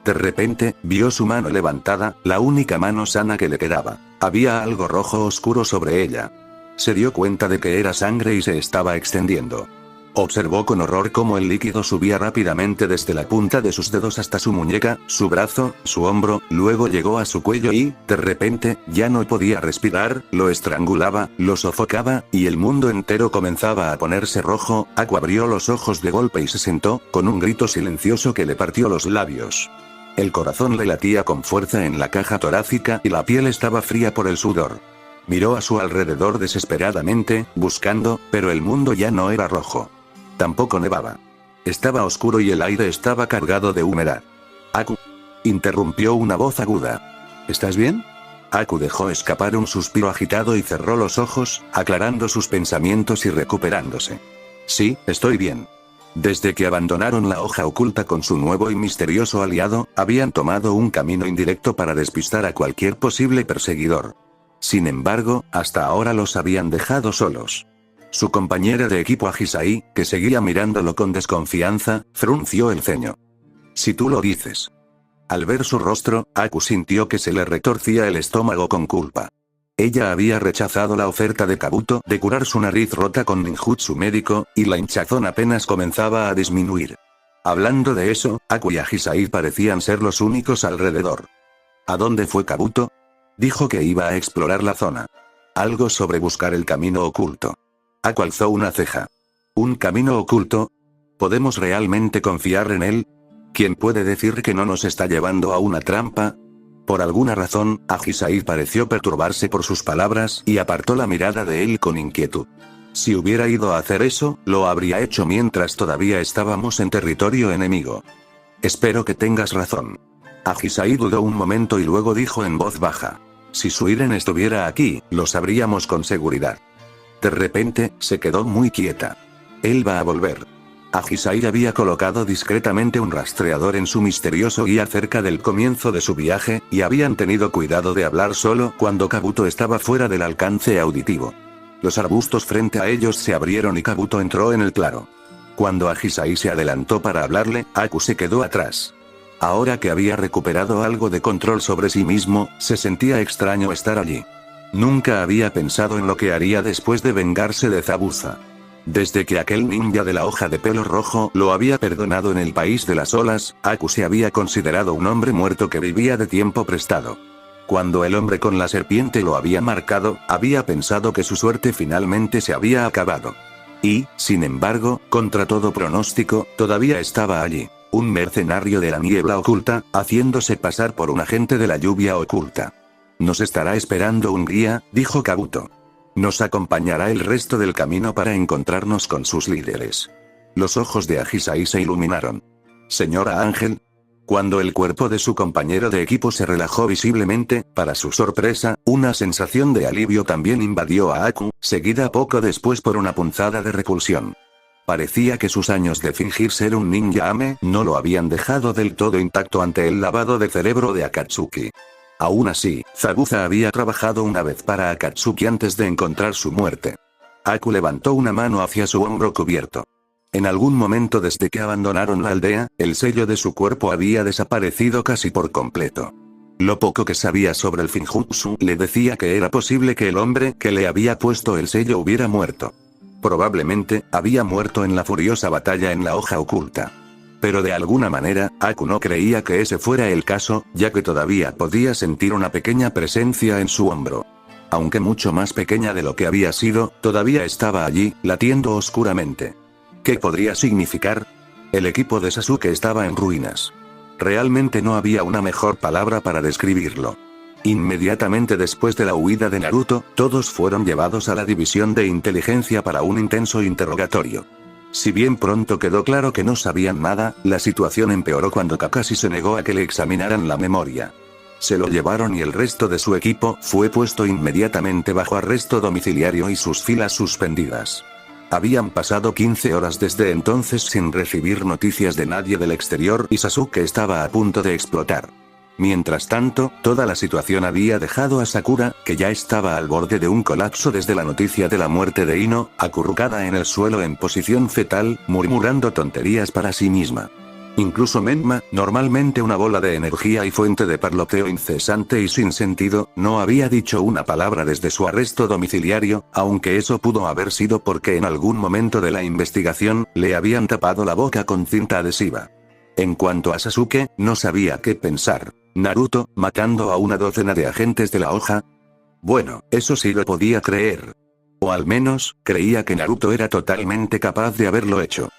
De repente, vio su mano levantada, la única mano sana que le quedaba. Había algo rojo oscuro sobre ella. Se dio cuenta de que era sangre y se estaba extendiendo. Observó con horror cómo el líquido subía rápidamente desde la punta de sus dedos hasta su muñeca, su brazo, su hombro, luego llegó a su cuello y, de repente, ya no podía respirar, lo estrangulaba, lo sofocaba, y el mundo entero comenzaba a ponerse rojo. Aku abrió los ojos de golpe y se sentó, con un grito silencioso que le partió los labios. El corazón le latía con fuerza en la caja torácica y la piel estaba fría por el sudor. Miró a su alrededor desesperadamente, buscando, pero el mundo ya no era rojo. Tampoco nevaba. Estaba oscuro y el aire estaba cargado de humedad. Aku. Interrumpió una voz aguda. ¿Estás bien? Aku dejó escapar un suspiro agitado y cerró los ojos, aclarando sus pensamientos y recuperándose. Sí, estoy bien. Desde que abandonaron la hoja oculta con su nuevo y misterioso aliado, habían tomado un camino indirecto para despistar a cualquier posible perseguidor. Sin embargo, hasta ahora los habían dejado solos. Su compañera de equipo Agisai, que seguía mirándolo con desconfianza, frunció el ceño. Si tú lo dices. Al ver su rostro, Aku sintió que se le retorcía el estómago con culpa. Ella había rechazado la oferta de Kabuto de curar su nariz rota con ninjutsu médico, y la hinchazón apenas comenzaba a disminuir. Hablando de eso, Aku y Agisai parecían ser los únicos alrededor. ¿A dónde fue Kabuto? Dijo que iba a explorar la zona. Algo sobre buscar el camino oculto. Aku alzó una ceja. ¿Un camino oculto? ¿Podemos realmente confiar en él? ¿Quién puede decir que no nos está llevando a una trampa? Por alguna razón, Agisai pareció perturbarse por sus palabras y apartó la mirada de él con inquietud. Si hubiera ido a hacer eso, lo habría hecho mientras todavía estábamos en territorio enemigo. Espero que tengas razón. Agisai dudó un momento y luego dijo en voz baja. Si Suiren estuviera aquí, lo sabríamos con seguridad. De repente, se quedó muy quieta. Él va a volver. Agisai había colocado discretamente un rastreador en su misterioso guía cerca del comienzo de su viaje, y habían tenido cuidado de hablar solo cuando Kabuto estaba fuera del alcance auditivo. Los arbustos frente a ellos se abrieron y Kabuto entró en el claro. Cuando Agisai se adelantó para hablarle, Aku se quedó atrás. Ahora que había recuperado algo de control sobre sí mismo, se sentía extraño estar allí. Nunca había pensado en lo que haría después de vengarse de Zabuza. Desde que aquel ninja de la hoja de pelo rojo lo había perdonado en el país de las olas, Aku se había considerado un hombre muerto que vivía de tiempo prestado. Cuando el hombre con la serpiente lo había marcado, había pensado que su suerte finalmente se había acabado. Y, sin embargo, contra todo pronóstico, todavía estaba allí, un mercenario de la niebla oculta, haciéndose pasar por un agente de la lluvia oculta. Nos estará esperando un guía, dijo Kabuto. Nos acompañará el resto del camino para encontrarnos con sus líderes. Los ojos de Agisai se iluminaron. Señora Ángel. Cuando el cuerpo de su compañero de equipo se relajó visiblemente, para su sorpresa, una sensación de alivio también invadió a Aku, seguida poco después por una punzada de repulsión. Parecía que sus años de fingir ser un ninja Ame no lo habían dejado del todo intacto ante el lavado de cerebro de Akatsuki. Aún así, Zabuza había trabajado una vez para Akatsuki antes de encontrar su muerte. Aku levantó una mano hacia su hombro cubierto. En algún momento desde que abandonaron la aldea, el sello de su cuerpo había desaparecido casi por completo. Lo poco que sabía sobre el Finjutsu le decía que era posible que el hombre que le había puesto el sello hubiera muerto. Probablemente, había muerto en la furiosa batalla en la hoja oculta. Pero de alguna manera, Aku no creía que ese fuera el caso, ya que todavía podía sentir una pequeña presencia en su hombro. Aunque mucho más pequeña de lo que había sido, todavía estaba allí, latiendo oscuramente. ¿Qué podría significar? El equipo de Sasuke estaba en ruinas. Realmente no había una mejor palabra para describirlo. Inmediatamente después de la huida de Naruto, todos fueron llevados a la división de inteligencia para un intenso interrogatorio. Si bien pronto quedó claro que no sabían nada, la situación empeoró cuando Kakashi se negó a que le examinaran la memoria. Se lo llevaron y el resto de su equipo fue puesto inmediatamente bajo arresto domiciliario y sus filas suspendidas. Habían pasado 15 horas desde entonces sin recibir noticias de nadie del exterior y Sasuke estaba a punto de explotar. Mientras tanto, toda la situación había dejado a Sakura, que ya estaba al borde de un colapso desde la noticia de la muerte de Ino, acurrucada en el suelo en posición fetal, murmurando tonterías para sí misma. Incluso Menma, normalmente una bola de energía y fuente de parloteo incesante y sin sentido, no había dicho una palabra desde su arresto domiciliario, aunque eso pudo haber sido porque en algún momento de la investigación, le habían tapado la boca con cinta adhesiva. En cuanto a Sasuke, no sabía qué pensar. ¿Naruto, matando a una docena de agentes de la hoja? Bueno, eso sí lo podía creer. O al menos, creía que Naruto era totalmente capaz de haberlo hecho.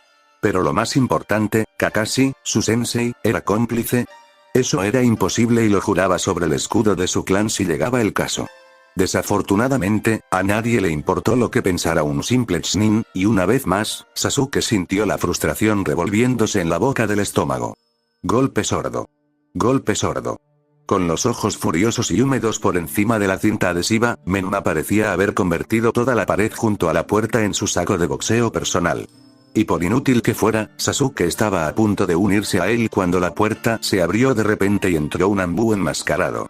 Pero lo más importante, Kakashi, su sensei, ¿era cómplice? Eso era imposible y lo juraba sobre el escudo de su clan si llegaba el caso. Desafortunadamente, a nadie le importó lo que pensara un simple Chunin, y una vez más, Sasuke sintió la frustración revolviéndose en la boca del estómago. Golpe sordo. Golpe sordo. Con los ojos furiosos y húmedos por encima de la cinta adhesiva, Menma parecía haber convertido toda la pared junto a la puerta en su saco de boxeo personal. Y por inútil que fuera, Sasuke estaba a punto de unirse a él cuando la puerta se abrió de repente y entró un Anbu enmascarado.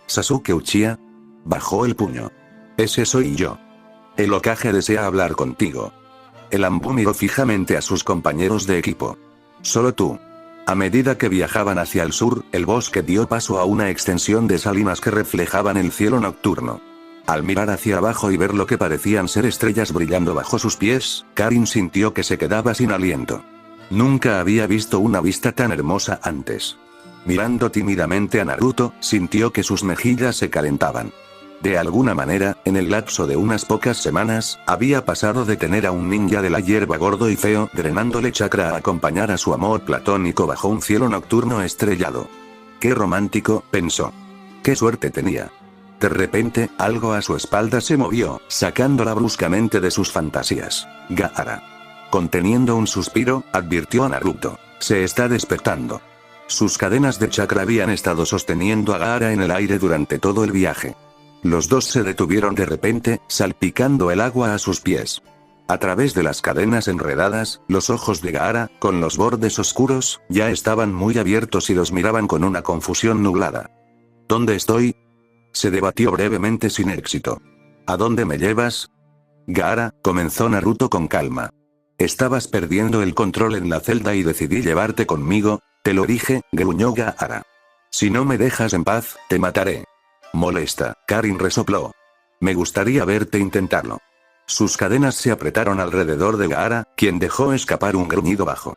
Sasuke Uchiha. Bajó el puño. Ese soy yo. El Hokage desea hablar contigo. El Anbu miró fijamente a sus compañeros de equipo. Solo tú. A medida que viajaban hacia el sur, el bosque dio paso a una extensión de salinas que reflejaban el cielo nocturno. Al mirar hacia abajo y ver lo que parecían ser estrellas brillando bajo sus pies, Karin sintió que se quedaba sin aliento. Nunca había visto una vista tan hermosa antes. Mirando tímidamente a Naruto, sintió que sus mejillas se calentaban. De alguna manera, en el lapso de unas pocas semanas, había pasado de tener a un ninja de la hierba gordo y feo, drenándole chakra a acompañar a su amor platónico bajo un cielo nocturno estrellado. Qué romántico, pensó. Qué suerte tenía. De repente, algo a su espalda se movió, sacándola bruscamente de sus fantasías. Gaara. Conteniendo un suspiro, advirtió a Naruto. Se está despertando. Sus cadenas de chakra habían estado sosteniendo a Gaara en el aire durante todo el viaje. Los dos se detuvieron de repente, salpicando el agua a sus pies. A través de las cadenas enredadas, los ojos de Gaara, con los bordes oscuros, ya estaban muy abiertos y los miraban con una confusión nublada. ¿Dónde estoy? Se debatió brevemente sin éxito. ¿A dónde me llevas? Gaara, comenzó Naruto con calma. Estabas perdiendo el control en la celda y decidí llevarte conmigo, te lo dije, gruñó Gaara. Si no me dejas en paz, te mataré. Molesta, Karin resopló. Me gustaría verte intentarlo. Sus cadenas se apretaron alrededor de Gaara, quien dejó escapar un gruñido bajo.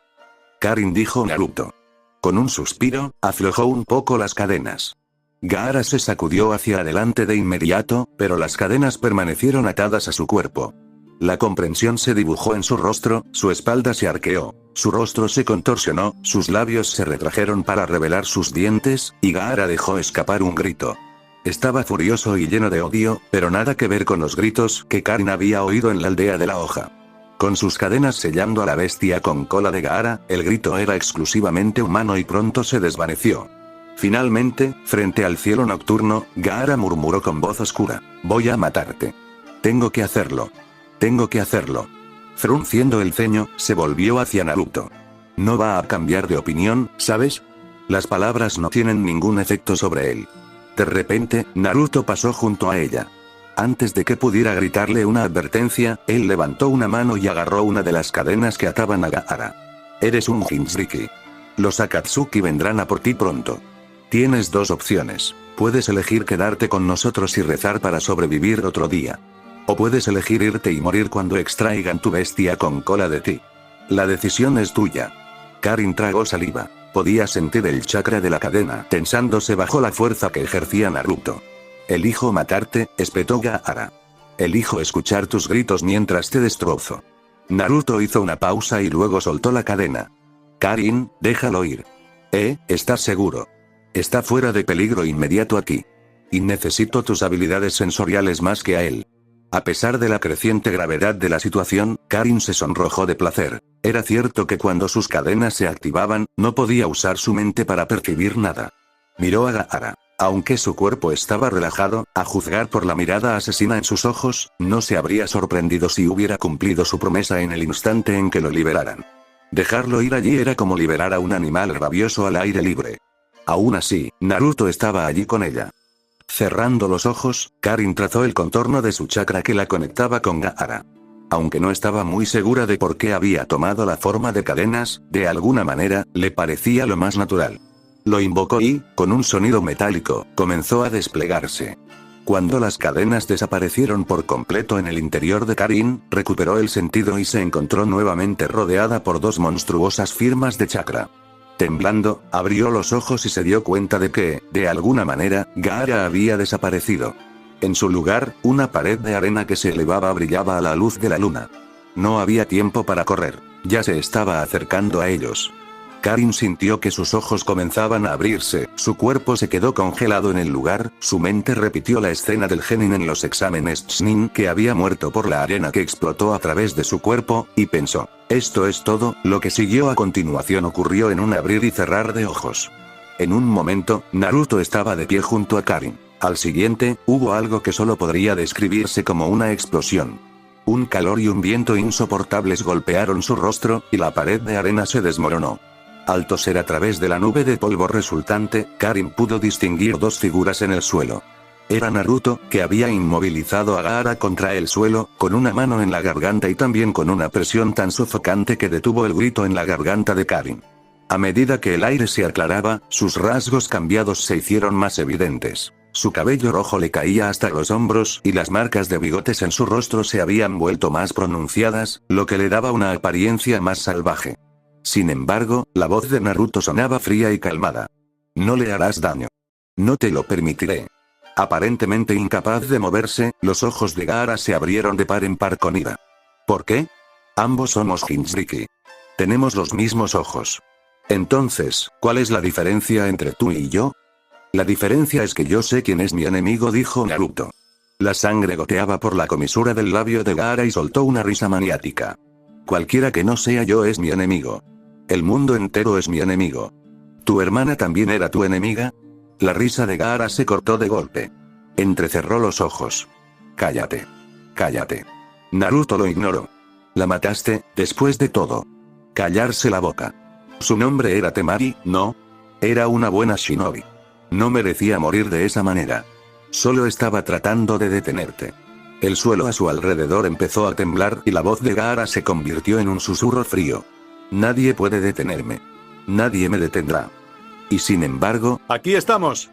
Karin, dijo Naruto. Con un suspiro, aflojó un poco las cadenas. Gaara se sacudió hacia adelante de inmediato, pero las cadenas permanecieron atadas a su cuerpo. La comprensión se dibujó en su rostro, su espalda se arqueó, su rostro se contorsionó, sus labios se retrajeron para revelar sus dientes, y Gaara dejó escapar un grito. Estaba furioso y lleno de odio, pero nada que ver con los gritos que Karin había oído en la aldea de la hoja. Con sus cadenas sellando a la bestia con cola de Gaara, el grito era exclusivamente humano y pronto se desvaneció. Finalmente, frente al cielo nocturno, Gaara murmuró con voz oscura. Voy a matarte. Tengo que hacerlo. Tengo que hacerlo. Frunciendo el ceño, se volvió hacia Naruto. No va a cambiar de opinión, ¿sabes? Las palabras no tienen ningún efecto sobre él. De repente, Naruto pasó junto a ella. Antes de que pudiera gritarle una advertencia, él levantó una mano y agarró una de las cadenas que ataban a Gaara. Eres un Jinchuriki. Los Akatsuki vendrán a por ti pronto. Tienes dos opciones. Puedes elegir quedarte con nosotros y rezar para sobrevivir otro día. O puedes elegir irte y morir cuando extraigan tu bestia con cola de ti. La decisión es tuya. Karin tragó saliva. Podía sentir el chakra de la cadena tensándose bajo la fuerza que ejercía Naruto. Elijo matarte, espetó Gaara. Elijo escuchar tus gritos mientras te destrozo. Naruto hizo una pausa y luego soltó la cadena. Karin, déjalo ir. ¿Estás seguro? Está fuera de peligro inmediato aquí. Y necesito tus habilidades sensoriales más que a él. A pesar de la creciente gravedad de la situación, Karin se sonrojó de placer. Era cierto que cuando sus cadenas se activaban, no podía usar su mente para percibir nada. Miró a Gaara. Aunque su cuerpo estaba relajado, a juzgar por la mirada asesina en sus ojos, no se habría sorprendido si hubiera cumplido su promesa en el instante en que lo liberaran. Dejarlo ir allí era como liberar a un animal rabioso al aire libre. Aún así, Naruto estaba allí con ella. Cerrando los ojos, Karin trazó el contorno de su chakra que la conectaba con Gaara. Aunque no estaba muy segura de por qué había tomado la forma de cadenas, de alguna manera, le parecía lo más natural. Lo invocó y, con un sonido metálico, comenzó a desplegarse. Cuando las cadenas desaparecieron por completo en el interior de Karin, recuperó el sentido y se encontró nuevamente rodeada por dos monstruosas firmas de chakra. Temblando, abrió los ojos y se dio cuenta de que, de alguna manera, Gaara había desaparecido. En su lugar, una pared de arena que se elevaba brillaba a la luz de la luna. No había tiempo para correr, ya se estaba acercando a ellos. Karin sintió que sus ojos comenzaban a abrirse, su cuerpo se quedó congelado en el lugar, su mente repitió la escena del genin en los exámenes Chunin que había muerto por la arena que explotó a través de su cuerpo, y pensó, esto es todo. Lo que siguió a continuación ocurrió en un abrir y cerrar de ojos. En un momento, Naruto estaba de pie junto a Karin. Al siguiente, hubo algo que solo podría describirse como una explosión. Un calor y un viento insoportables golpearon su rostro, y la pared de arena se desmoronó. Al toser a través de la nube de polvo resultante, Karin pudo distinguir dos figuras en el suelo. Era Naruto, que había inmovilizado a Gaara contra el suelo, con una mano en la garganta y también con una presión tan sofocante que detuvo el grito en la garganta de Karin. A medida que el aire se aclaraba, sus rasgos cambiados se hicieron más evidentes. Su cabello rojo le caía hasta los hombros, y las marcas de bigotes en su rostro se habían vuelto más pronunciadas, lo que le daba una apariencia más salvaje. Sin embargo, la voz de Naruto sonaba fría y calmada. No le harás daño. No te lo permitiré. Aparentemente incapaz de moverse, los ojos de Gaara se abrieron de par en par con ira. ¿Por qué? Ambos somos Jinchuriki. Tenemos los mismos ojos. Entonces, ¿cuál es la diferencia entre tú y yo? La diferencia es que yo sé quién es mi enemigo, dijo Naruto. La sangre goteaba por la comisura del labio de Gaara y soltó una risa maniática. Cualquiera que no sea yo es mi enemigo. El mundo entero es mi enemigo. ¿Tu hermana también era tu enemiga? La risa de Gaara se cortó de golpe. Entrecerró los ojos. Cállate. Cállate. Naruto lo ignoró. La mataste, después de todo. Callarse la boca. Su nombre era Temari, ¿no? Era una buena shinobi. No merecía morir de esa manera. Solo estaba tratando de detenerte. El suelo a su alrededor empezó a temblar y la voz de Gaara se convirtió en un susurro frío. Nadie puede detenerme. Nadie me detendrá. Y sin embargo, ¡aquí estamos!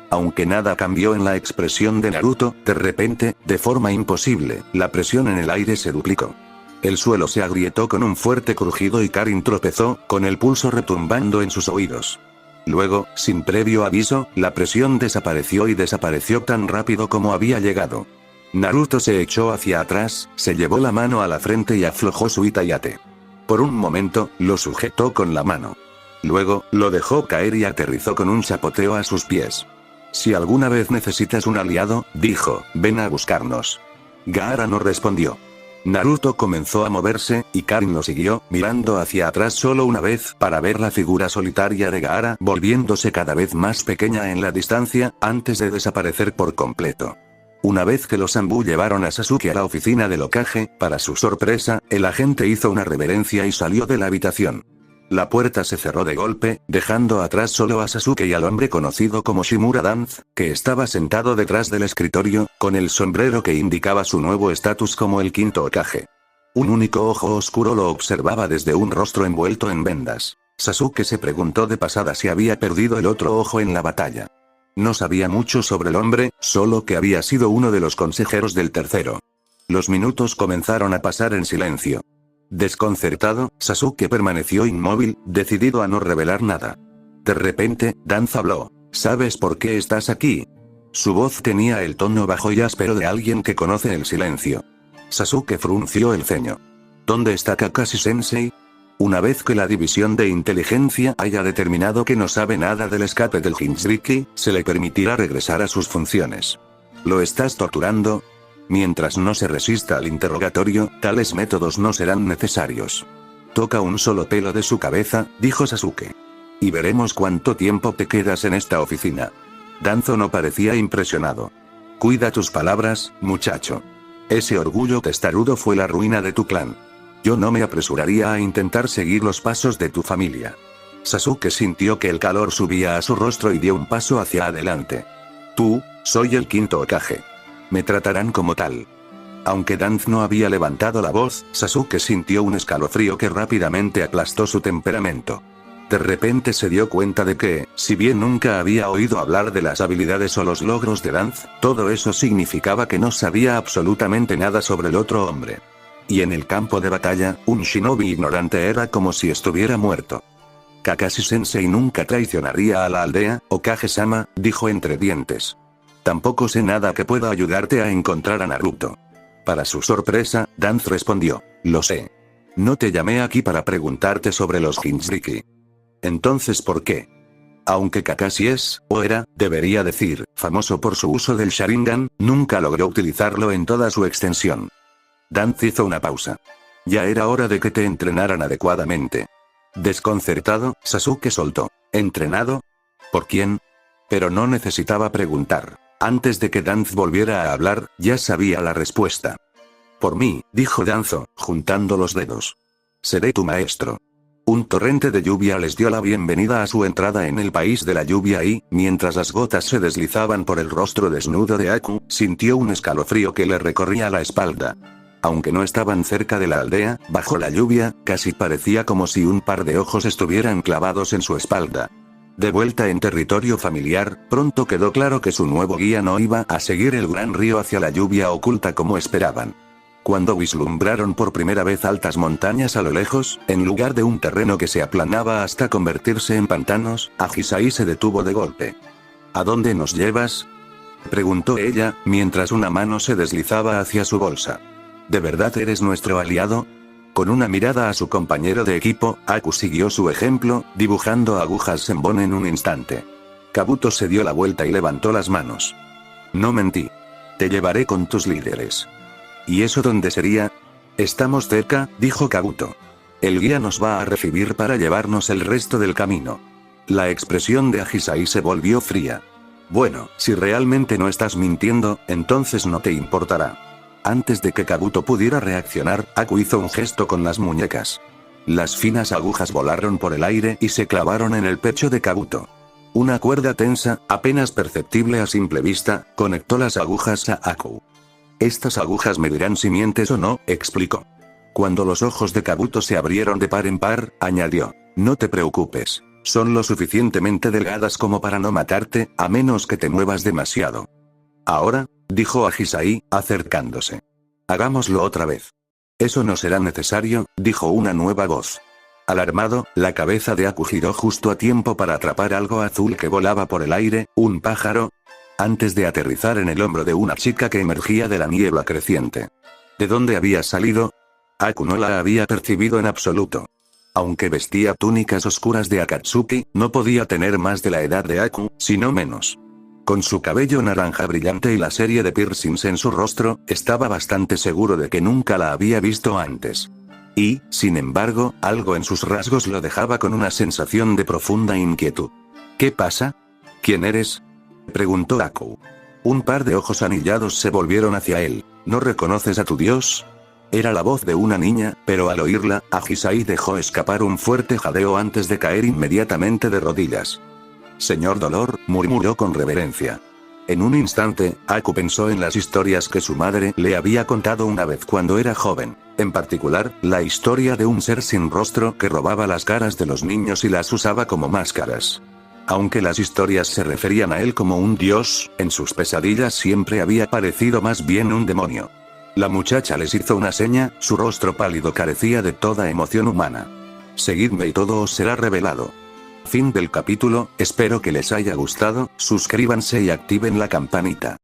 Aunque nada cambió en la expresión de Naruto, de repente, de forma imposible, la presión en el aire se duplicó. El suelo se agrietó con un fuerte crujido y Karin tropezó, con el pulso retumbando en sus oídos. Luego, sin previo aviso, la presión desapareció y desapareció tan rápido como había llegado. Naruto se echó hacia atrás, se llevó la mano a la frente y aflojó su itayate. Por un momento, lo sujetó con la mano. Luego, lo dejó caer y aterrizó con un chapoteo a sus pies. Si alguna vez necesitas un aliado, dijo, ven a buscarnos. Gaara no respondió. Naruto comenzó a moverse, y Karin lo siguió, mirando hacia atrás solo una vez para ver la figura solitaria de Gaara volviéndose cada vez más pequeña en la distancia, antes de desaparecer por completo. Una vez que los Anbu llevaron a Sasuke a la oficina del Hokage, para su sorpresa, el agente hizo una reverencia y salió de la habitación. La puerta se cerró de golpe, dejando atrás solo a Sasuke y al hombre conocido como Shimura Danz, que estaba sentado detrás del escritorio, con el sombrero que indicaba su nuevo estatus como el quinto Hokage. Un único ojo oscuro lo observaba desde un rostro envuelto en vendas. Sasuke se preguntó de pasada si había perdido el otro ojo en la batalla. No sabía mucho sobre el hombre, solo que había sido uno de los consejeros del tercero. Los minutos comenzaron a pasar en silencio. Desconcertado, Sasuke permaneció inmóvil, decidido a no revelar nada. De repente, Danz habló. ¿Sabes por qué estás aquí? Su voz tenía el tono bajo y áspero de alguien que conoce el silencio. Sasuke frunció el ceño. ¿Dónde está Kakashi Sensei? Una vez que la división de inteligencia haya determinado que no sabe nada del escape del Jinchuriki, se le permitirá regresar a sus funciones. ¿Lo estás torturando? Mientras no se resista al interrogatorio, tales métodos no serán necesarios. Toca un solo pelo de su cabeza, dijo Sasuke. Y veremos cuánto tiempo te quedas en esta oficina. Danzo no parecía impresionado. Cuida tus palabras, muchacho. Ese orgullo testarudo fue la ruina de tu clan. Yo no me apresuraría a intentar seguir los pasos de tu familia. Sasuke sintió que el calor subía a su rostro y dio un paso hacia adelante. Tú, soy el quinto Hokage. Me tratarán como tal. Aunque Danzo no había levantado la voz, Sasuke sintió un escalofrío que rápidamente aplastó su temperamento. De repente se dio cuenta de que, si bien nunca había oído hablar de las habilidades o los logros de Danzo, todo eso significaba que no sabía absolutamente nada sobre el otro hombre. Y en el campo de batalla, un shinobi ignorante era como si estuviera muerto. Kakashi-sensei nunca traicionaría a la aldea, Hokage-sama, dijo entre dientes. Tampoco sé nada que pueda ayudarte a encontrar a Naruto. Para su sorpresa, Danzo respondió, lo sé. No te llamé aquí para preguntarte sobre los Jinchuriki. Entonces, ¿por qué? Aunque Kakashi es, o era, debería decir, famoso por su uso del Sharingan, nunca logró utilizarlo en toda su extensión. Danzo hizo una pausa. Ya era hora de que te entrenaran adecuadamente. Desconcertado, Sasuke soltó. ¿Entrenado? ¿Por quién? Pero no necesitaba preguntar. Antes de que Danzo volviera a hablar, ya sabía la respuesta. Por mí, dijo Danzo, juntando los dedos. Seré tu maestro. Un torrente de lluvia les dio la bienvenida a su entrada en el país de la lluvia y, mientras las gotas se deslizaban por el rostro desnudo de Aku, sintió un escalofrío que le recorría la espalda. Aunque no estaban cerca de la aldea, bajo la lluvia, casi parecía como si un par de ojos estuvieran clavados en su espalda. De vuelta en territorio familiar, pronto quedó claro que su nuevo guía no iba a seguir el gran río hacia la lluvia oculta como esperaban. Cuando vislumbraron por primera vez altas montañas a lo lejos, en lugar de un terreno que se aplanaba hasta convertirse en pantanos, Ahisai se detuvo de golpe. ¿A dónde nos llevas?, preguntó ella, mientras una mano se deslizaba hacia su bolsa. ¿De verdad eres nuestro aliado? Con una mirada a su compañero de equipo, Aku siguió su ejemplo, dibujando agujas Senbon en un instante. Kabuto se dio la vuelta y levantó las manos. No mentí. Te llevaré con tus líderes. ¿Y eso dónde sería? Estamos cerca, dijo Kabuto. El guía nos va a recibir para llevarnos el resto del camino. La expresión de Ahisai se volvió fría. Bueno, si realmente no estás mintiendo, entonces no te importará. Antes de que Kabuto pudiera reaccionar, Aku hizo un gesto con las muñecas. Las finas agujas volaron por el aire y se clavaron en el pecho de Kabuto. Una cuerda tensa, apenas perceptible a simple vista, conectó las agujas a Aku. Estas agujas me dirán si mientes o no, explicó. Cuando los ojos de Kabuto se abrieron de par en par, añadió, no te preocupes, son lo suficientemente delgadas como para no matarte, a menos que te muevas demasiado. Ahora, dijo Ahisai, acercándose. Hagámoslo otra vez. Eso no será necesario, dijo una nueva voz. Alarmado, la cabeza de Aku giró justo a tiempo para atrapar algo azul que volaba por el aire, un pájaro, antes de aterrizar en el hombro de una chica que emergía de la niebla creciente. ¿De dónde había salido? Aku no la había percibido en absoluto. Aunque vestía túnicas oscuras de Akatsuki, no podía tener más de la edad de Aku, sino menos. Con su cabello naranja brillante y la serie de piercings en su rostro, estaba bastante seguro de que nunca la había visto antes. Y, sin embargo, algo en sus rasgos lo dejaba con una sensación de profunda inquietud. ¿Qué pasa? ¿Quién eres?, preguntó Aku. Un par de ojos anillados se volvieron hacia él. ¿No reconoces a tu dios? Era la voz de una niña, pero al oírla, Ahisai dejó escapar un fuerte jadeo antes de caer inmediatamente de rodillas. Señor Dolor, murmuró con reverencia. En un instante, Aku pensó en las historias que su madre le había contado una vez cuando era joven, en particular, la historia de un ser sin rostro que robaba las caras de los niños y las usaba como máscaras. Aunque las historias se referían a él como un dios, en sus pesadillas siempre había parecido más bien un demonio. La muchacha les hizo una seña, su rostro pálido carecía de toda emoción humana. Seguidme y todo os será revelado. Fin del capítulo, espero que les haya gustado, suscríbanse y activen la campanita.